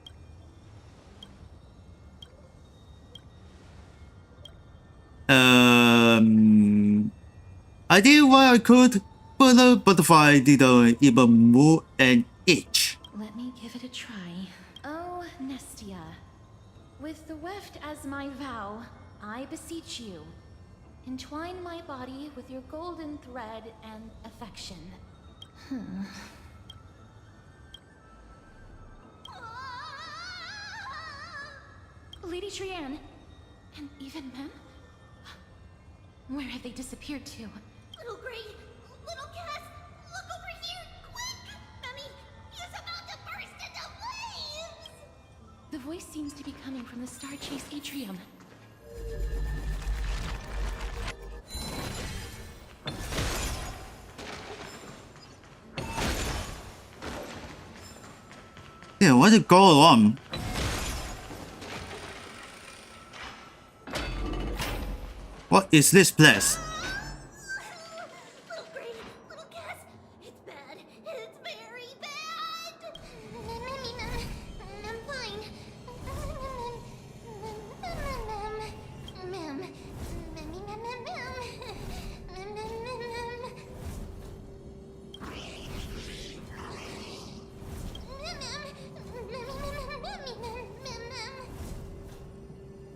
I did what I could, but the butterfly didn't even move an inch. Let me give it a try. Oh, Nestia. With the weft as my vow, I beseech you, entwine my body with your golden thread and affection. Lady Trianne, and even Mem? Where have they disappeared to? Little Gray, little Cass, look over here, quick! Mummy, he's about to burst into flames! The voice seems to be coming from the Star Chase atrium. Yeah, what is going on? What is this place? Little Gray, little Cass, it's bad. It's very bad! I'm fine.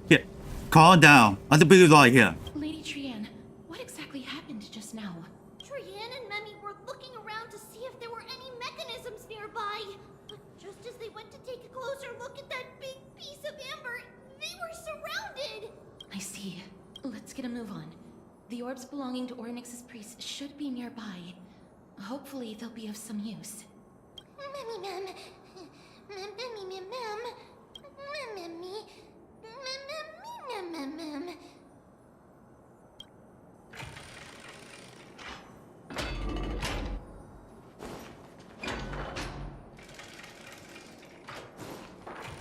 Yeah, calm down. I don't believe right here. Lady Trianne, what exactly happened just now? Trianne and Memmy were looking around to see if there were any mechanisms nearby. But just as they went to take a closer look at that big piece of amber, they were surrounded. I see. Let's get a move on. The orbs belonging to Ornyx's priests should be nearby. Hopefully they'll be of some use. Memmy Mem. Memmy Mem. Memmy. Mem.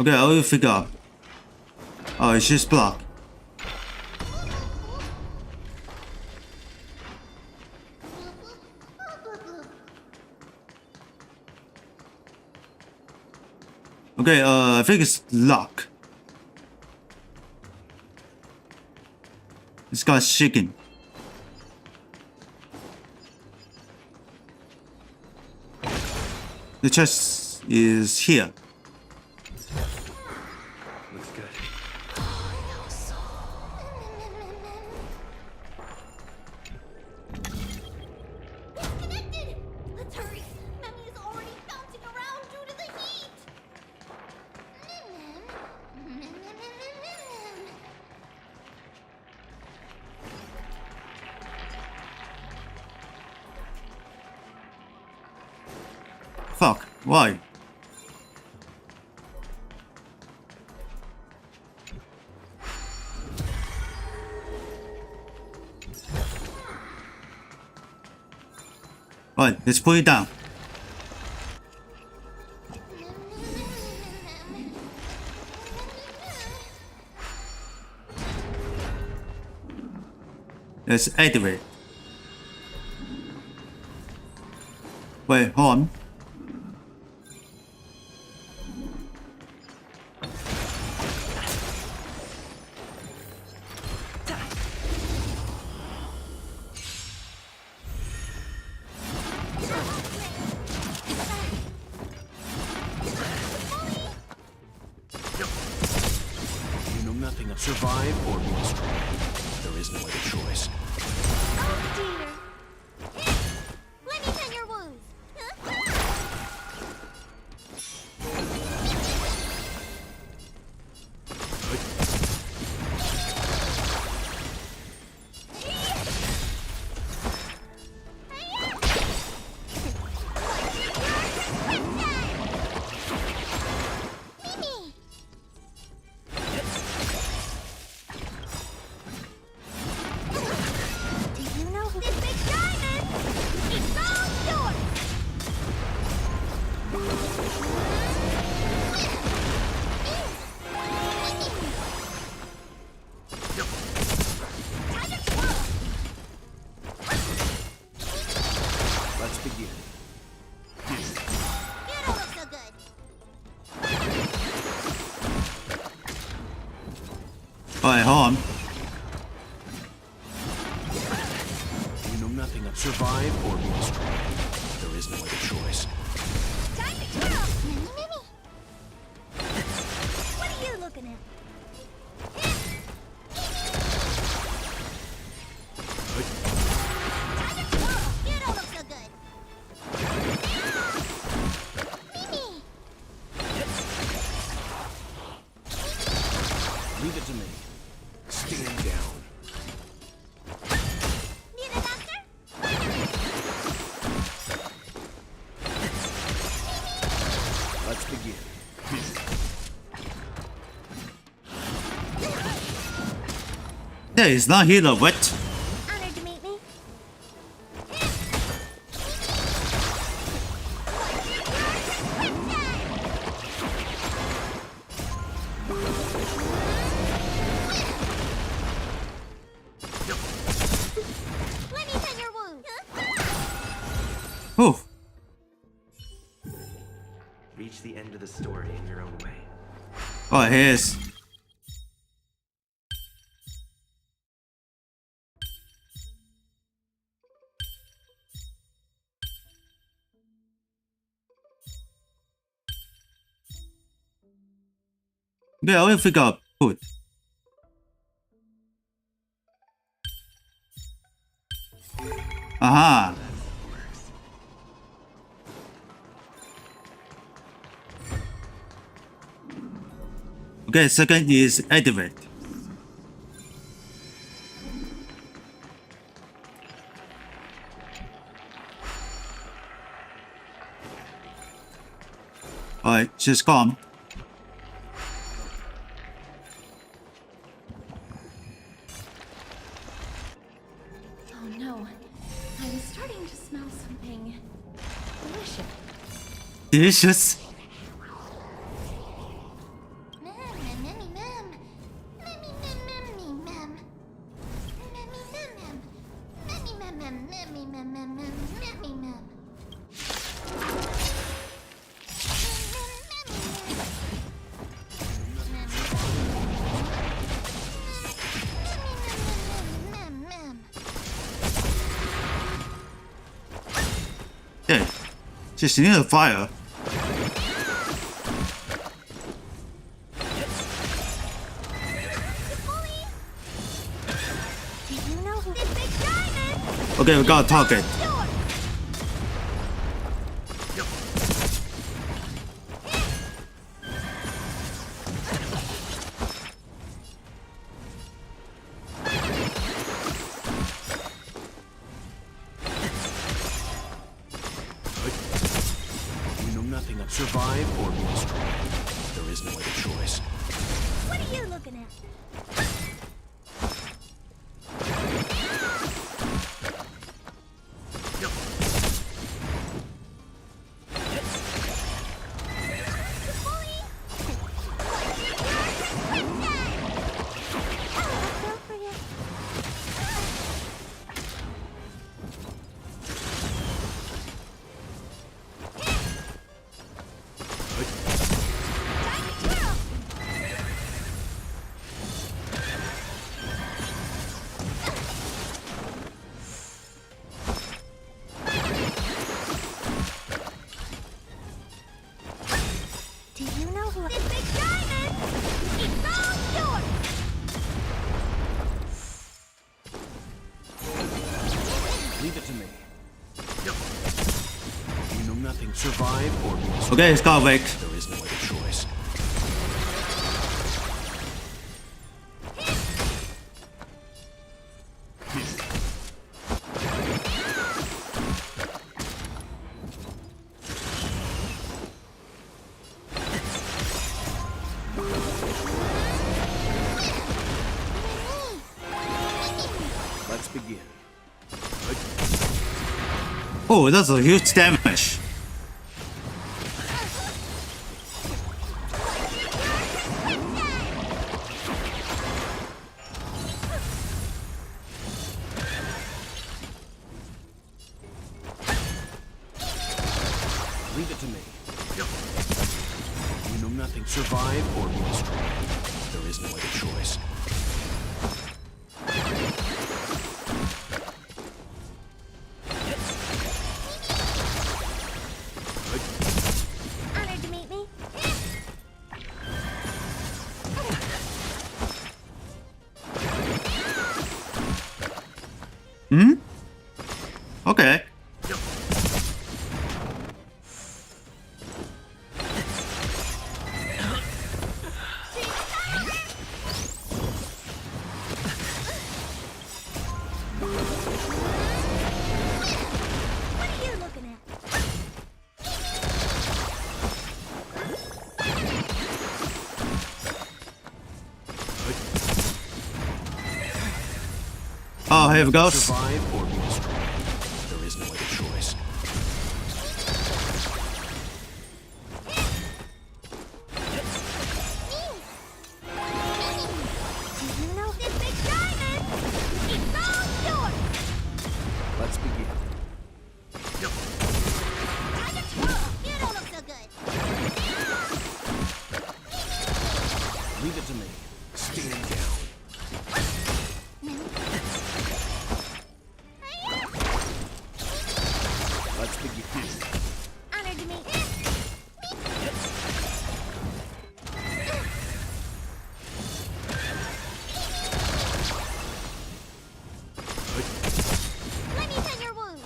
Okay, I will figure out. Oh, she's blocked. Okay, I think it's locked. This guy's shaking. The chest is here. Looks good. Disconnected! Let's hurry. Memmy is already bouncing around due to the heat. Fuck, why? Alright, let's put it down. Let's activate. Wait, hold on. You know nothing of survive or be destroyed. There is no other choice. Oh dear. Here, let me tend your wounds. Mimi! Alright, hold on. You know nothing of survive or be destroyed. There is no other choice. Time to twirl! Mimi, Mimi! What are you looking at? Time to twirl! You don't look so good. Mimi! Leave it to me. Stand down. Need a doctor? Let's begin. There is not healer, what? Honored to meet me. Let me tend your wound. Oh, Reach the end of the story in your own way. oh, he is. Yeah, I will figure out food. Aha. Okay, second is activate. Alright, she's calm. Oh no. I'm starting to smell something delicious. Delicious. Yeah, she's near the fire. Do you know who this big diamond? Okay, we got a target. You know nothing of survive or be destroyed. There is no other choice. What are you looking at? Do you know who this big diamond? It's all yours. Leave it to me. You know nothing survive or be destroyed. Okay, it's got awake. There is no other choice. Let's begin. Oh, that's a huge damage. Leave it to me. You know nothing survive or be destroyed. There is no other choice. Hmm? Okay. What are you looking at? Oh, here we go. Survive or be destroyed. There is no other choice. You know this big diamond? It's all yours! Let's begin. You don't look so good. Leave it to me. Stand down. Let's begin. Honor to meet Let me tend your wound.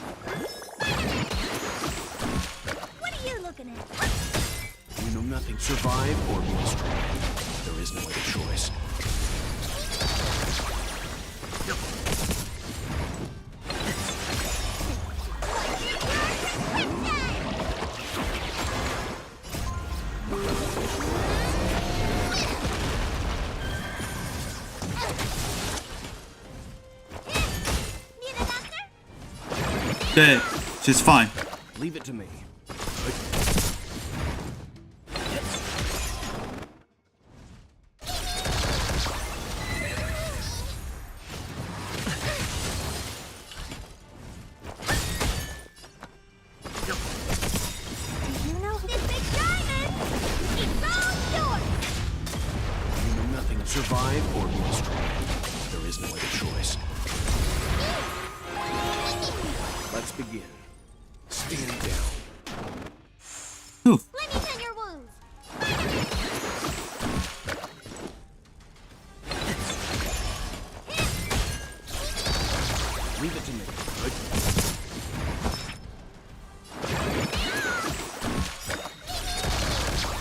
What are you looking at? You know nothing. Survive or be destroyed. There is no other choice. Need a doctor? Yeah, she's fine. Leave it to me. You know this big diamond? It's all yours! You know nothing. Survive or be destroyed. There is no other choice. Let's begin. Stand down. Ooh. Let me tend your wounds. Leave it to me.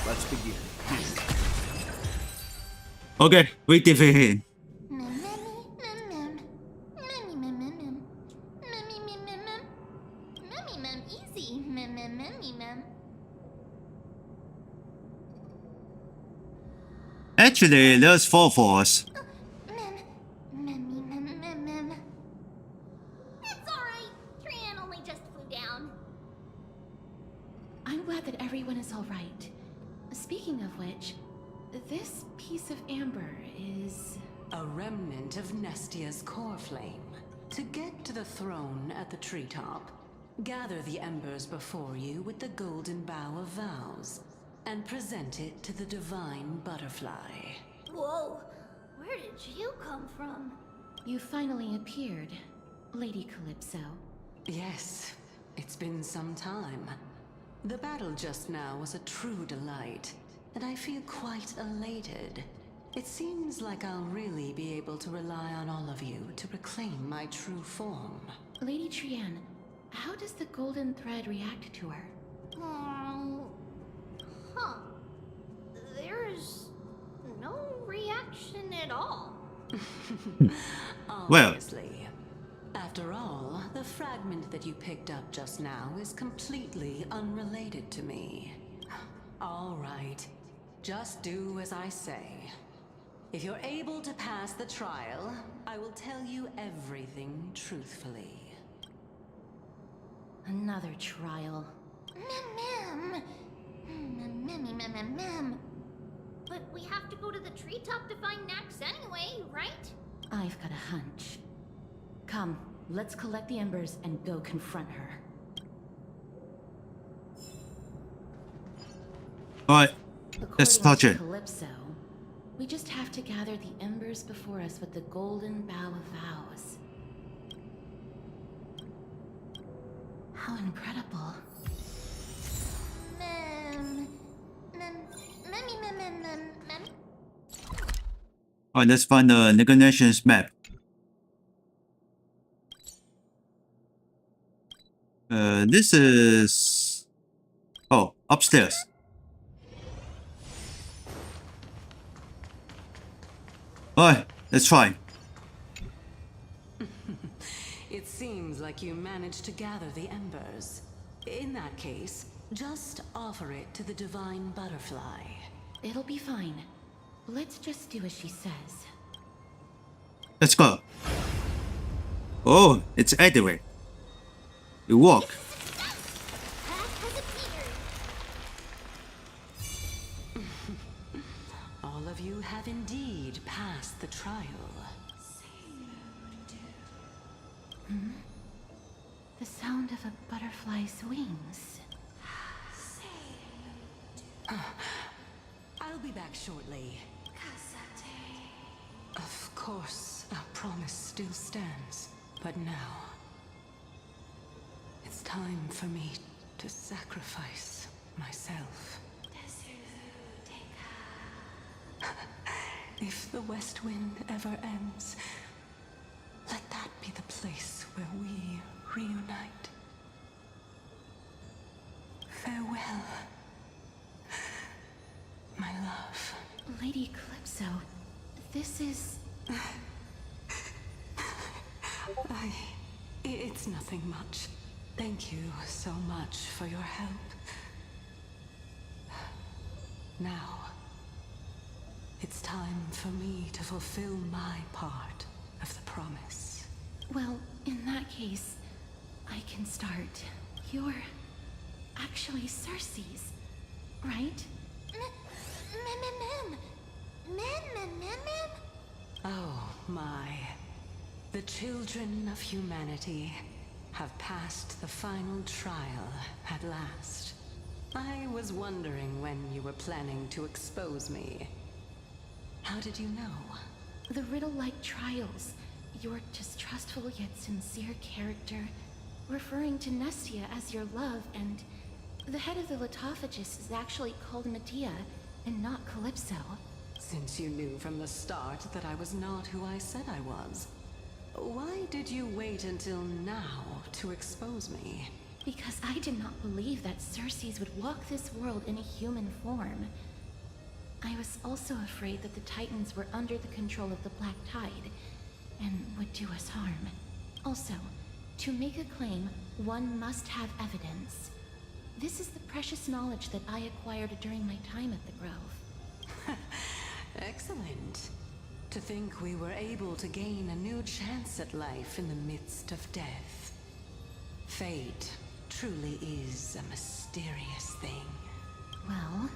Let's begin. Okay, we defeat him. Easy. Actually, there's 4 for us. It's alright. Trian only just flew down. I'm glad that everyone is all right. Speaking of which, this piece of amber is... A remnant of Nestia's core flame. To get to the throne at the treetop, gather the embers before you with the golden bough of vows, and present it to the divine butterfly. Whoa. Where did you come from? You finally appeared, Lady Calypso. Yes, it's been some time. The battle just now was a true delight, and I feel quite elated. It seems like I'll really be able to rely on all of you to reclaim my true form. Lady Trian, how does the golden thread react to her? Huh. There's no reaction at all. Well. Obviously. After all, the fragment that you picked up just now is completely unrelated to me. All right. Just do as I say. If you're able to pass the trial, I will tell you everything truthfully. Another trial. Mem. But we have to go to the treetop to find Nax anyway, right? I've got a hunch. Come, let's collect the embers and go confront her. Alright, let's touch According it. to Calypso, we just have to gather the embers before us with the golden bough of vows. How incredible. Alright, let's find the negotiations map. This is... Oh, upstairs. Alright, let's try. It seems like you managed to gather the embers. In that case, just offer it to the divine butterfly. It'll be fine. Let's just do as she says. Let's go. Oh, it's Edwin. You walk. Path has appeared. All of you have indeed passed the trial. The sound of a butterfly's wings. I'll be back shortly. Of course, our promise still stands. But now, it's time for me to sacrifice myself. If the West Wind ever ends, let that be the place where we reunite. Farewell, my love. Lady Calypso, this is... It's nothing much. Thank you so much for your help. Now, it's time for me to fulfill my part of the promise. Well, in that case, I can start. You're actually Cersei's, right? Oh my. The children of humanity have passed the final trial at last. I was wondering when you were planning to expose me. How did you know? The riddle-like trials, your distrustful yet sincere character, referring to Nestia as your love, and the head of the Litophagus is actually called Medea and not Calypso. Since you knew from the start that I was not who I said I was, why did you wait until now to expose me? Because I did not believe that Cersei's would walk this world in a human form. I was also afraid that the Titans were under the control of the Black Tide, and would do us harm. Also, to make a claim, one must have evidence. This is the precious knowledge that I acquired during my time at the Grove. Excellent. To think we were able to gain a new chance at life in the midst of death. Fate truly is a mysterious thing. Well,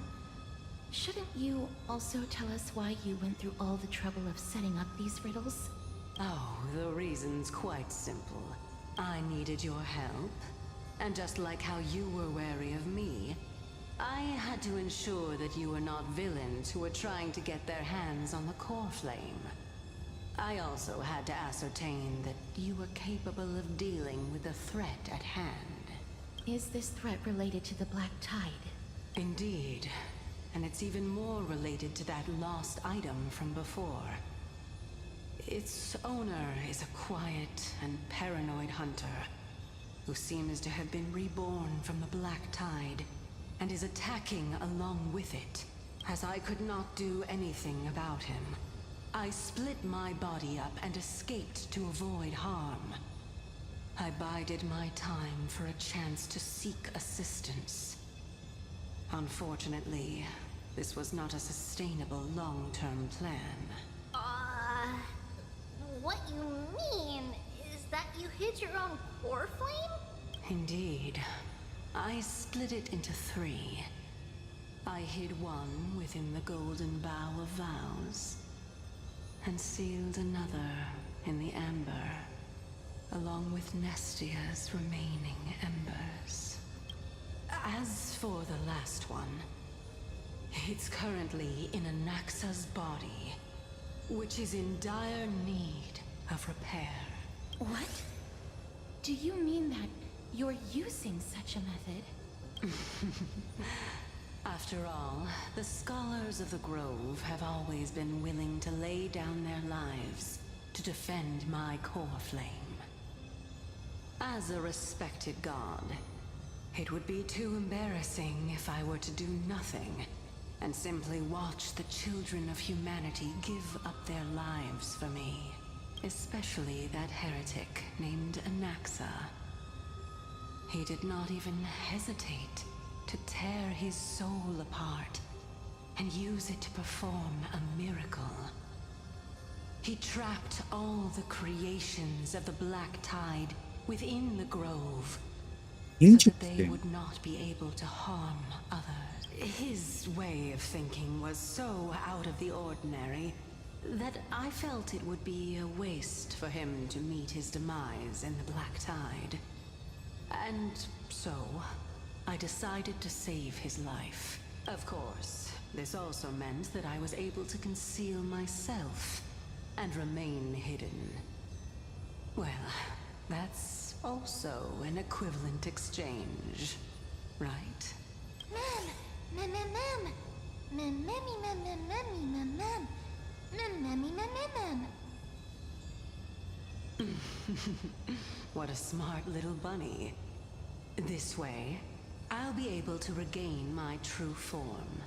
shouldn't you also tell us why you went through all the trouble of setting up these riddles? Oh, the reason's quite simple. I needed your help, and just like how you were wary of me, I had to ensure that you were not villains who were trying to get their hands on the core flame. I also had to ascertain that you were capable of dealing with the threat at hand. Is this threat related to the Black Tide? Indeed, and it's even more related to that lost item from before. Its owner is a quiet and paranoid hunter who seems to have been reborn from the Black Tide and is attacking along with it. As I could not do anything about him, I split my body up and escaped to avoid harm. I bided my time for a chance to seek assistance. Unfortunately, this was not a sustainable long-term plan. What you mean is that you hid your own core flame? Indeed. I split it into 3. I hid one within the Golden Bough of Vows, and sealed another in the Amber, along with Nestia's remaining embers. As for the last one, it's currently in Anaxa's body, which is in dire need of repair. What? Do you mean that you're using such a method? After all, the scholars of the Grove have always been willing to lay down their lives to defend my core flame. As a respected god, it would be too embarrassing if I were to do nothing and simply watch the children of humanity give up their lives for me. Especially that heretic named Anaxa. He did not even hesitate to tear his soul apart and use it to perform a miracle. He trapped all the creations of the Black Tide within the grove so that they Interesting. would not be able to harm others. His way of thinking was so out of the ordinary that I felt it would be a waste for him to meet his demise in the Black Tide. And so, I decided to save his life. Of course, this also meant that I was able to conceal myself and remain hidden. Well, that's also an equivalent exchange, right? Mem, mem, mem, mem, mem, mem, mem, mem, mem, mem. What a smart little bunny. This way, I'll be able to regain my true form.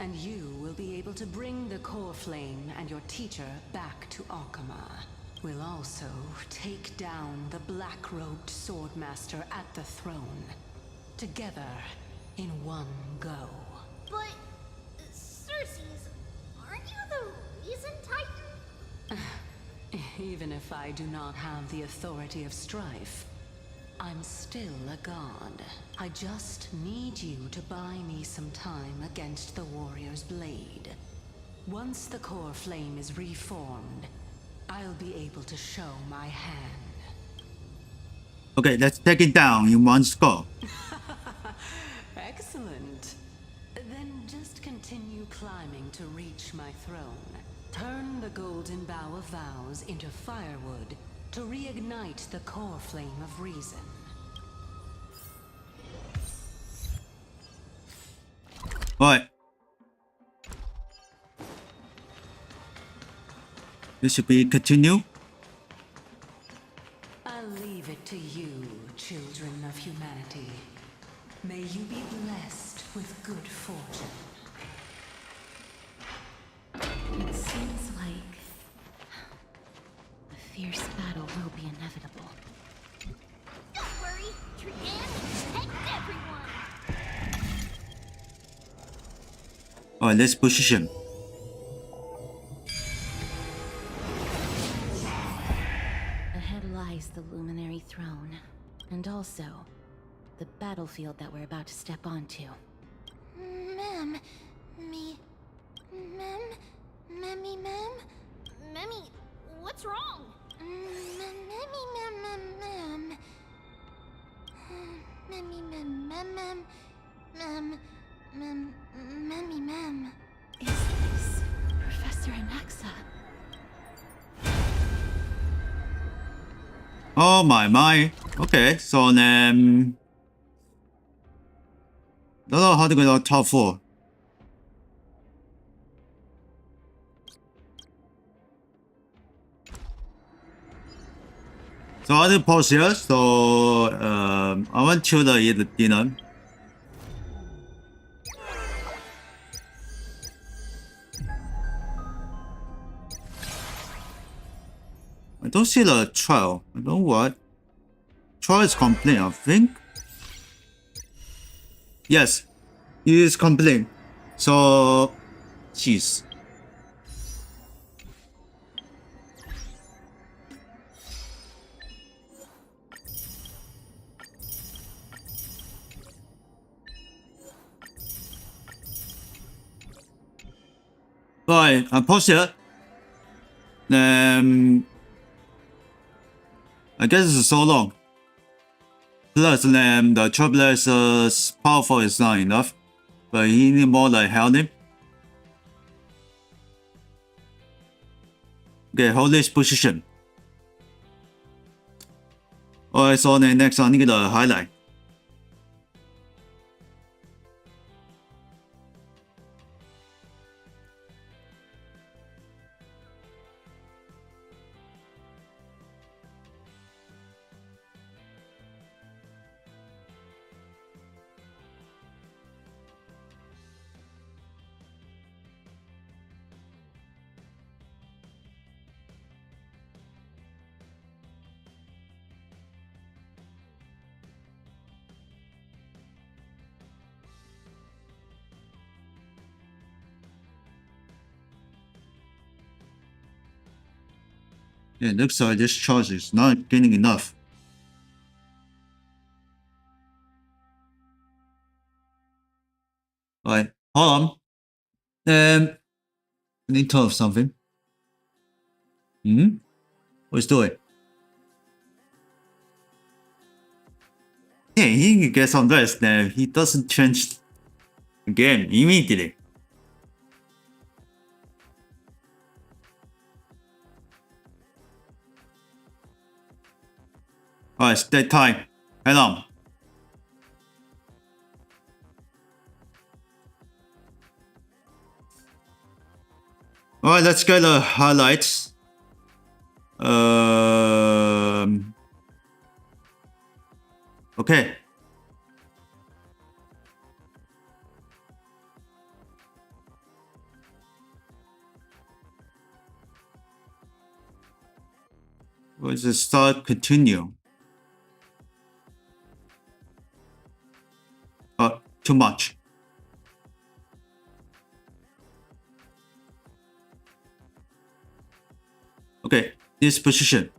And you will be able to bring the core flame and your teacher back to Akama. We'll also take down the black-robed swordmaster at the throne. Together, in one go. But, Circes, aren't you the reason Titan? Even if I do not have the authority of strife, I'm still a god. I just need you to buy me some time against the warrior's blade. Once the core flame is reformed, I'll be able to show my hand. Okay, let's take it down in one go. Excellent. Then just continue climbing to reach my throne. Turn the golden bough of vows into firewood to reignite the core flame of reason. Alright. This should be continue. I'll leave it to you, children of humanity. May you be blessed with good fortune. It seems like a fierce battle will be inevitable. Don't worry, Trian, protect everyone. Alright, let's position. Ahead lies the luminary throne, and also the battlefield that we're about to step onto. Mem, Memmy, Memmy, what's wrong? Memmy, Mem. Memmy, Mem. Is this Professor Anaxa? Oh my. Okay, so then don't know how to go to top 4. So I will pause here. So I want to eat dinner. I don't see the trial. I don't know what. Trial is complete, I think. Yes, it is complete. So, jeez. Right, I pause here. I guess it's so long. Plus, the Trailblaze's powerful is not enough, but he need more like healthy. Okay, hold this position. Alright, so the next I need a highlight. Yeah, it looks like this charge is not getting enough. Alright, hold on. I need to of something. What's doing? Yeah, he can get some rest now. He doesn't change again immediately. Alright, stay tight. Head on. Alright, let's get the highlights. Okay. Where's the start? Continue. Too much. Okay, this position.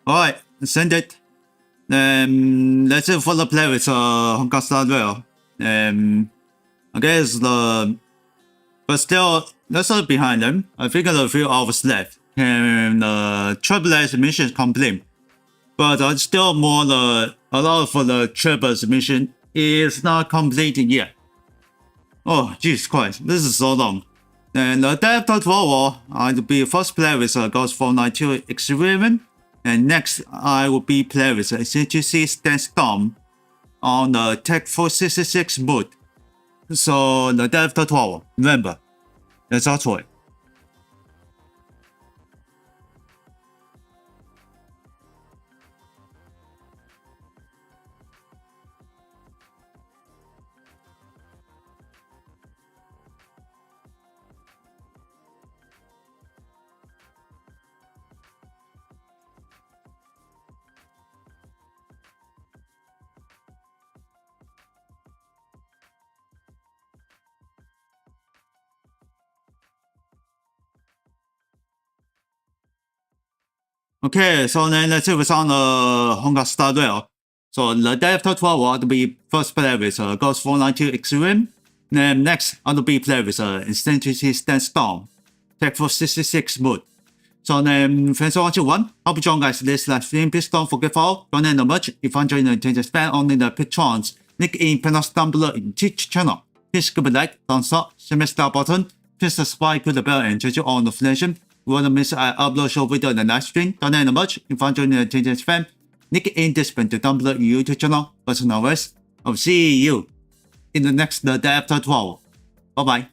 Alright, send it. Let's say follow play with Honkai Star Rail. I guess but still, let's look behind them. I think a few hours left. And Trailblaze mission complete. But still more a lot for the Trailblaze mission is not completed yet. Oh, Jesus Christ, this is so long. And the day after tomorrow, I'll be first play with Ghost 492 Experiment. And next, I will be playing with CGC Sandstorm on the Tech 466 mode. So the day after tomorrow, remember, that's our choice. Okay, so then let's see what's on the Honkai Star Rail. So the day after 12, I'll be first play with Ghost 492 Extreme. Then next, I'll be play with Instantaneously Sandstorm, Tech 466 mode. So then, thanks for watching one. Hope you join guys this live stream. Please don't forget to follow, donate the merch. If you enjoy the changes fan only the patrons. Link in panels down below in Twitch channel. Please give a like, thumbs up, smash that button. Please subscribe to the bell and turn on notification. You won't miss I upload show video in the live stream. Donate the merch. If you enjoy the changes fan, link in this button down below in YouTube channel. But as always, I'll see you in the next day after 12. Bye bye.